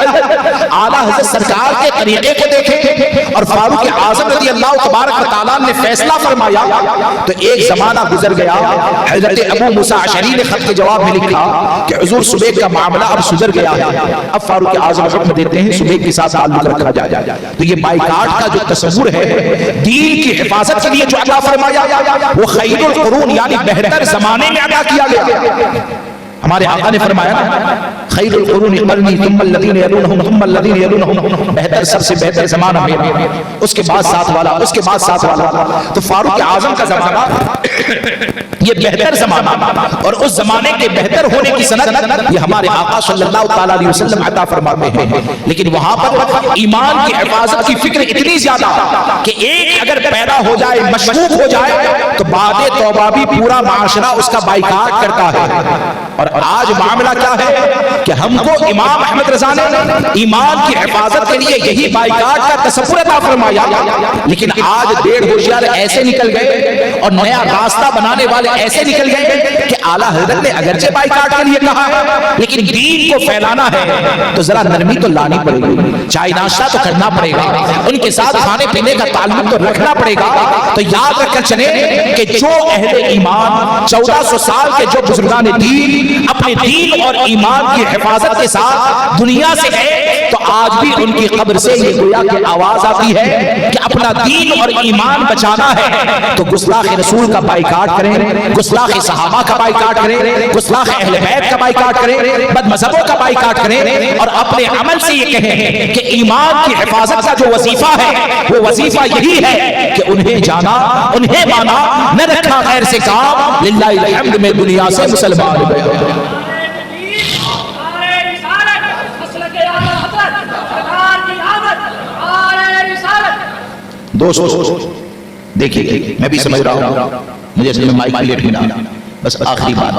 حضرت سرکار کے طریقے کو دیکھیں، اور فاروق اعظم رضی اللہ تبارک و تعالیٰ نے فیصلہ فرمایا۔ تو ایک زمانہ گزر گیا، حضرت ابو موسیٰ اشعری نے خط کے جواب میں لکھا کہ حضور صبح کا معاملہ اب سدھر گیا ہے، اب فاروق اعظم حکم دیتے ہیں صبح کے ساتھ تعلق رکھا جائے۔ تو یہ بائیکاٹ کا جو تصور ہے دین کی حفاظت کے لیے جو عطا فرمایا وہ خیر القرون یعنی بہتر زمانے میں عطا کیا گیا۔ ہمارے آقا نے فرمایا نا خیر القرون قرنی ثم الذین یلونہم ثم الذین یلونہم، بہتر سب سے بہتر زمانہ میرا، اس کے بعد ساتھ والا، اس کے بعد ساتھ والا۔ تو فاروق اعظم کا زمانہ یہ بہتر زمانہ، اور اس زمانے کے بہتر ہونے کی سند یہ ہمارے آقا صلی اللہ تعالیٰ علیہ وسلم عطا فرماتے ہیں۔ لیکن وہاں پر ایمان کی حفاظت کی فکر اتنی زیادہ کہ ایک اگر پیدا ہو جائے، مشکوک ہو جائے، تو بعد توبہ بھی پورا معاشرہ اس کا بائیکاٹ کرتا ہے۔ اور آج معاملہ کیا ہے کہ ہم کو امام احمد رضا نے ایمان کی حفاظت کے لیے یہی بائیکاٹ کا تصور عطا فرمایا، لیکن آج ڈیڑھ ہوشیار ایسے نکل گئے اور نیا راستہ بنانے والے ایسے نکل گئے کہ اعلیٰ حضرت نے اگرچہ بائیکاٹ کے لیے کہا ہے لیکن دین کو پھیلانا ہے تو ذرا نرمی تو لانی پڑے گی، چائے ناشتہ تو کرنا پڑے گا، ان کے ساتھ کھانے پینے کا تعلق تو رکھنا پڑے گا۔ تو یاد رکھ کر چلیں کہ جو اہل ایمان 1400 سال کے جو بزرگان دین اپنے دین اور ایمان کی حفاظت کے ساتھ دنیا سے گئے، تو آج بھی ان کی قبر سے یہ گویا کہ آواز آتی ہے کہ اپنا دین اور ایمان بچانا ہے تو گستاخ رسول کا بائیکاٹ کریں، گستاخ صحابہ کا بائیکاٹ کریں، گستاخ اہل بیت کا بائیکاٹ کریں، بد مذہبوں کا بائیکاٹ کریں، اور اپنے عمل سے یہ کہیں کہ ایمان کی حفاظت کا جو وظیفہ ہے وہ وظیفہ یہی ہے کہ انہیں جانا، انہیں مانا، نہ رکھا غیر سے کام، للہ الحمد میں دنیا سے مسلمان ہو گیا۔ دوستو دیکھیے میں بھی سمجھ رہا ہوں، مجھے اصل میں مائک لیٹ ملا، بس آخری بات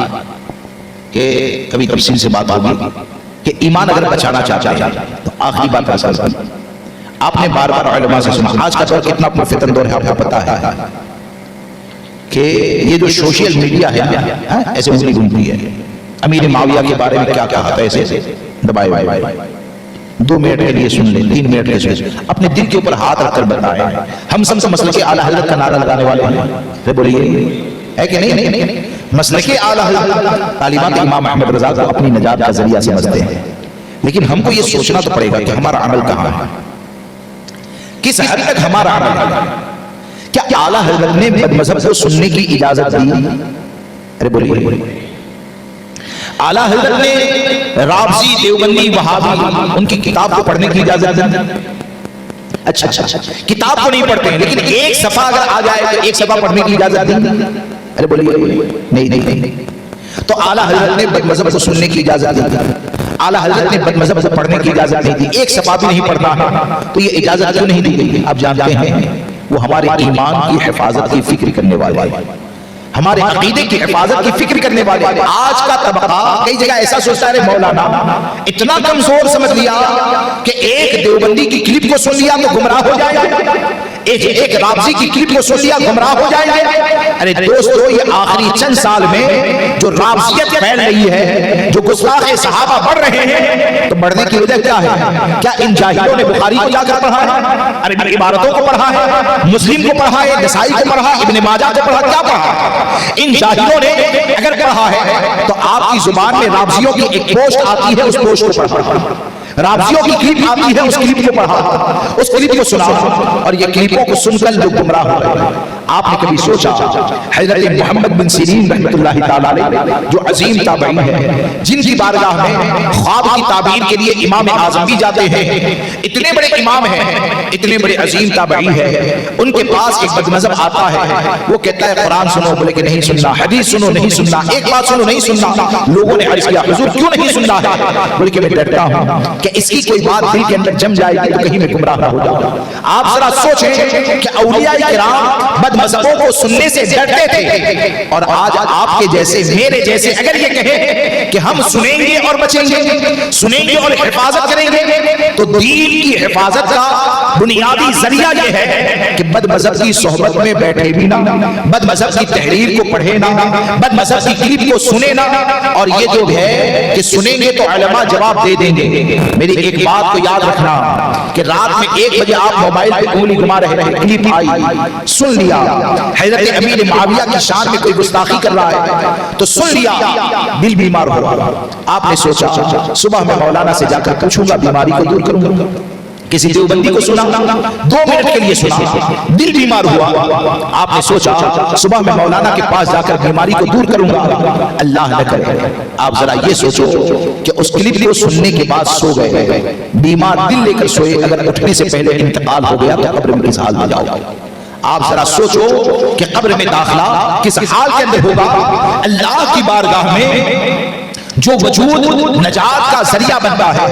کہ کبھی تفصیل سے بات ہوگی کہ ایمان اگر بچانا چاہتا ہے تو آخری بات اصل آپ نے بار بار علماء سے سنا، آج کا دور کتنا پرفتن دور ہے آپ کو پتا ہے کہ یہ جو سوشل میڈیا ہے ایسے انگلی گھومتی ہے، امیر معاویہ کے بارے میں کیا کہا تھا، ایسے دبائے ہوئے 2 منٹ کے لیے سن لیں، 3 منٹ کے لیے اپنے دل کے اوپر ہاتھ رکھ کر بتائیں۔ ہم سب مسلک اعلیٰ حضرت کا نعرہ لگانے والے ہیں، بولیے ہے کہ نہیں؟ مسلک اعلیٰ حضرت طالبان امام احمد رضا کو اپنی نجات کا ذریعہ سمجھتے ہیں، لیکن ہم کو یہ سوچنا تو پڑے گا کہ ہمارا عمل کہاں ہے، کس حد تک ہمارا عمل ہے۔ کیا اعلیٰ حضرت نے بد مذہب کو سننے کی اجازت دی؟ ارے بولیے اعلیٰ حضرت نے رافضی، دیوبندی، وہابی ان کی کتاب کو پڑھنے کی اجازت دی. اچھا کتاب کو نہیں پڑھتے ہیں لیکن ایک صفحہ اگر آ جائے تو ایک صفحہ پڑھنے کی اجازت دی. ارے بولیے نہیں. تو اعلیٰ حضرت نے بد مذہب کو سننے کی اجازت دی. اعلیٰ حضرت نے بد مذہب کو پڑھنے کی اجازت نہیں دی. ایک صفحہ بھی نہیں پڑھنا ہے تو یہ اجازت کیوں نہیں دی گئی؟ آپ جانتے ہیں وہ ہمارے ایمان کی حفاظت کی فکر کرنے والے، ہمارے عقیدے کی حفاظت کی فکر کرنے والے. آج کا طبقہ کئی جگہ ایسا سوچتا ہے مولانا اتنا کمزور سمجھ لیا کہ ایک دیوبندی کی کلپ کو سن لیا تو گمراہ ہو جائے گا، ایک رافضی کی کلپ کو سن لیا گمراہ ہو جائے گا. ارے دوستو، یہ آخری چند سال میں جو رافضیت پھیل رہی ہے، جو گستاخ صحابہ بڑھ رہے ہیں، تو بڑھنے کی وجہ کیا ہے؟ کیا ان جاہلوں نے بخاری کو جا کر پڑھا ہے؟ ارے عبارتوں کو پڑھا ہے، مسلم کو پڑھا ہے، نسائی کو پڑھا، ابن ماجہ کو پڑھا، کیا پڑھا؟ ان جاہلوں نے اگر پڑھا ہے تو آپ کی زبان میں رافضیوں کی ایک پوسٹ آتی ہے، اس پوسٹ کو پڑھا، رافضیوں کی کلپ آتی ہے، اس کلپ کو پڑھا، اس کلپ کو سنا، اور یہ کلپوں کو سن کر لوگ گمراہ ہو گئے. آپ نے کبھی سوچا حضرت محمد بن سیرین رحمۃ اللہ تعالی علیہ جو عظیم تابعی ہیں، جن کی بارگاہ میں خواب کی تعبیر کے لیے امام اعظم بھی جاتے ہیں، اتنے بڑے امام ہیں، اتنے بڑے عظیم تابعی ہیں، ان کے پاس ایک بد مذہب آتا ہے، وہ کہتا ہے قرآن سنو، بولے کہ نہیں سننا، حدیث سنو، نہیں سننا، ایک بات سنو، نہیں سننا. لوگوں نے عرض کیا حضور کیوں نہیں سننا ہے؟ بولے کہ میں ڈرتا ہوں کہ اس کی کوئی بات دل کے اندر جم جائے گی تو کہیں میں گمراہ نہ ہو جاؤں. آپ ذرا سوچیں کہ اولیاء کرام بد مذہبوں کو سننے سے ڈرتے تھے، اور آج آپ کے جیسے، میرے جیسے اگر یہ کہیں کہ ہم سنیں گے اور بچیں گے، سنیں گے اور حفاظت کریں گے، تو دین کی حفاظت کا بنیادی ذریعہ یہ ہے کہ بد مذہب کی صحبت میں بیٹھے بھی نہ، بد مذہب کی تحریر کو پڑھے نہ، بد مذہب کی کلپ کو سنے نہ. اور یہ جو ہے کہ سنیں گے تو علماء جواب دے دیں گے. میری ایک بات کو یاد رکھنا کہ رات میں 1 بجے آپ موبائل پہ انگلی گھما رہے ہیں، کلپ آئی، سن لیا، حضرت امیر معاویہ کی شان میں کوئی گستاخی کر رہا ہے تو سن لیا، دل بیمار ہوا. آپ نے سوچا صبح میں مولانا سے جا کر پوچھوں گا، بیماری کو دور کروں گا. کسی دیوبندی کو سنا، 2 منٹ کے لیے سنا، دل بیمار ہوا. آپ نے سوچا صبح میں مولانا کے پاس جا کر بیماری کو دور کروں گا، اللہ نہ کرے. آپ ذرا یہ سوچو کہ اس کلپ کو سننے کے بعد سو گئے، بیمار دل لے کر سوئے، اگر اٹھنے سے پہلے انتقال ہو گیا تو قبر میں کس حال میں جاؤ؟ آپ ذرا سوچو کہ قبر میں داخلہ کس حال کے اندر ہوگا. اللہ کی بارگاہ میں جو وجود نجات کا ذریعہ بنتا ہے،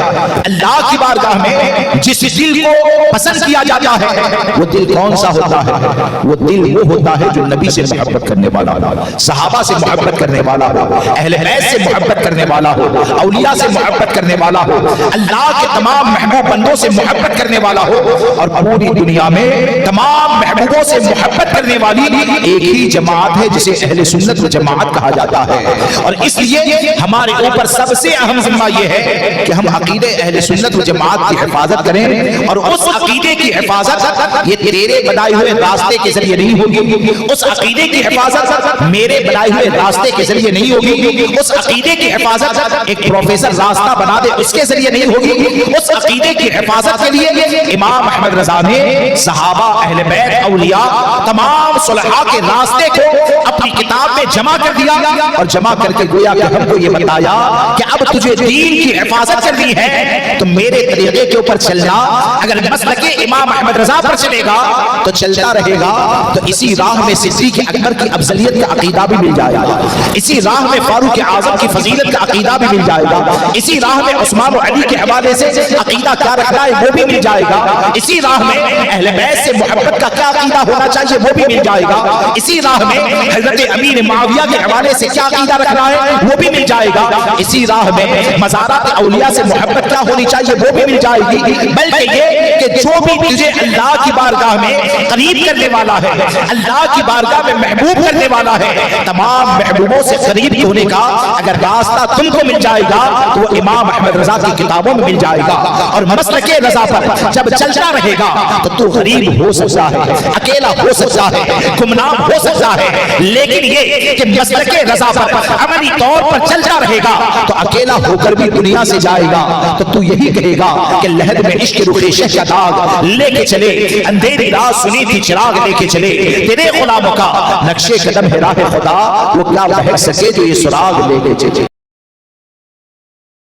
اللہ کی بارگاہ میں جس دل کو پسند کیا جاتا ہے، وہ دل کون سا ہوتا ہے؟ وہ دل وہ ہوتا ہے جو نبی سے محبت کرنے والا ہو، صحابہ سے محبت کرنے والا ہو، اہل بیت سے محبت کرنے والا ہو، اولیاء سے محبت کرنے والا ہو، اللہ کے تمام محبوب بندوں سے محبت کرنے والا ہو. اور پوری دنیا میں تمام محبوبوں سے محبت کرنے والی ایک ہی جماعت ہے جسے اہل سنت و جماعت کہا جاتا ہے. اور اس لیے ہمارے اوپر سب سے اہم ذمہ یہ ہے کہ ہم عقیدے اہل سنت و جماعت کی حفاظت کریں. اور اس عقیدے کی حفاظت یہ تیرے بنائے ہوئے راستے کے ذریعے نہیں ہوگی، اس عقیدے کی حفاظت میرے بنائے ہوئے راستے کے ذریعے نہیں ہوگی، اس عقیدے کی حفاظت ایک پروفیسر راستہ بنا دے اس کے ذریعے نہیں ہوگی. اس عقیدے کی حفاظت کے لیے امام احمد رضا نے صحابہ، اہل بیت، اولیاء، تمام صلحاء کے راستے کو اپنی کتاب میں جمع کر دیا، اور جمع کر کے گویا کہ ہم کو یہ بتایا کہ اب تجھے دین کی حفاظت کرنی ہے تو میرے طریقے کے اوپر چلنا. اگر مسلک امام احمد رضا پر چلے گا تو چلتا رہے گا، تو اسی راہ میں صدیق اکبر کی افضلیت کا عقیدہ بھی مل جائے گا، اسی راہ میں فاروق اعظم کی فضیلت کا عقیدہ بھی مل جائے گا، اسی راہ میں عثمان و علی کے حوالے سے عقیدہ کیا رکھنا ہے وہ بھی مل جائے گا، اسی راہ میں اہل بیت سے محبت کا کیا عقیدہ ہونا چاہیے وہ بھی مل جائے گا، اسی راہ میں حضرت امیر معاویہ کے حوالے سے کیا عقیدہ رکھنا ہے وہ بھی مل جائے گا، اسی راہ میں مزارات اولیاء سے محبت کیا ہونی چاہیے وہ بھی مل جائے گی. بلکہ یہ کہ جو بھی تجھے اللہ کی بارگاہ میں قریب کرنے والا ہے، اللہ کی بارگاہ میں محبوب کرنے والا ہے، تمام محبوبوں سے قریب ہونے کا اگر راستہ تم کو مل جائے گا تو وہ امام احمد رضا کی کتابوں میں مل جائے گا. اور مسلک رضا پر جب چلتا رہے گا تو غریب ہو سکتا ہے، اکیلا ہو سکتا ہے، گمنام ہو سکتا ہے، لیکن یہ کہ مسلک رضا پر عملی طور پر چلتا رہے گا تو اکیلا ہو کر بھی دنیا سے جائے گا. تو تو یہی کہے گا کہ لہد میں عشق رخ شہ کا داغ لے کے چلے، اندھیری رات سنی تھی چراغ لے کے چلے، تیرے غلاموں کا نقشے قدم ہے راہ خدا، وہ کیا بہک سکے جو یہ سراغ لے کے چلے.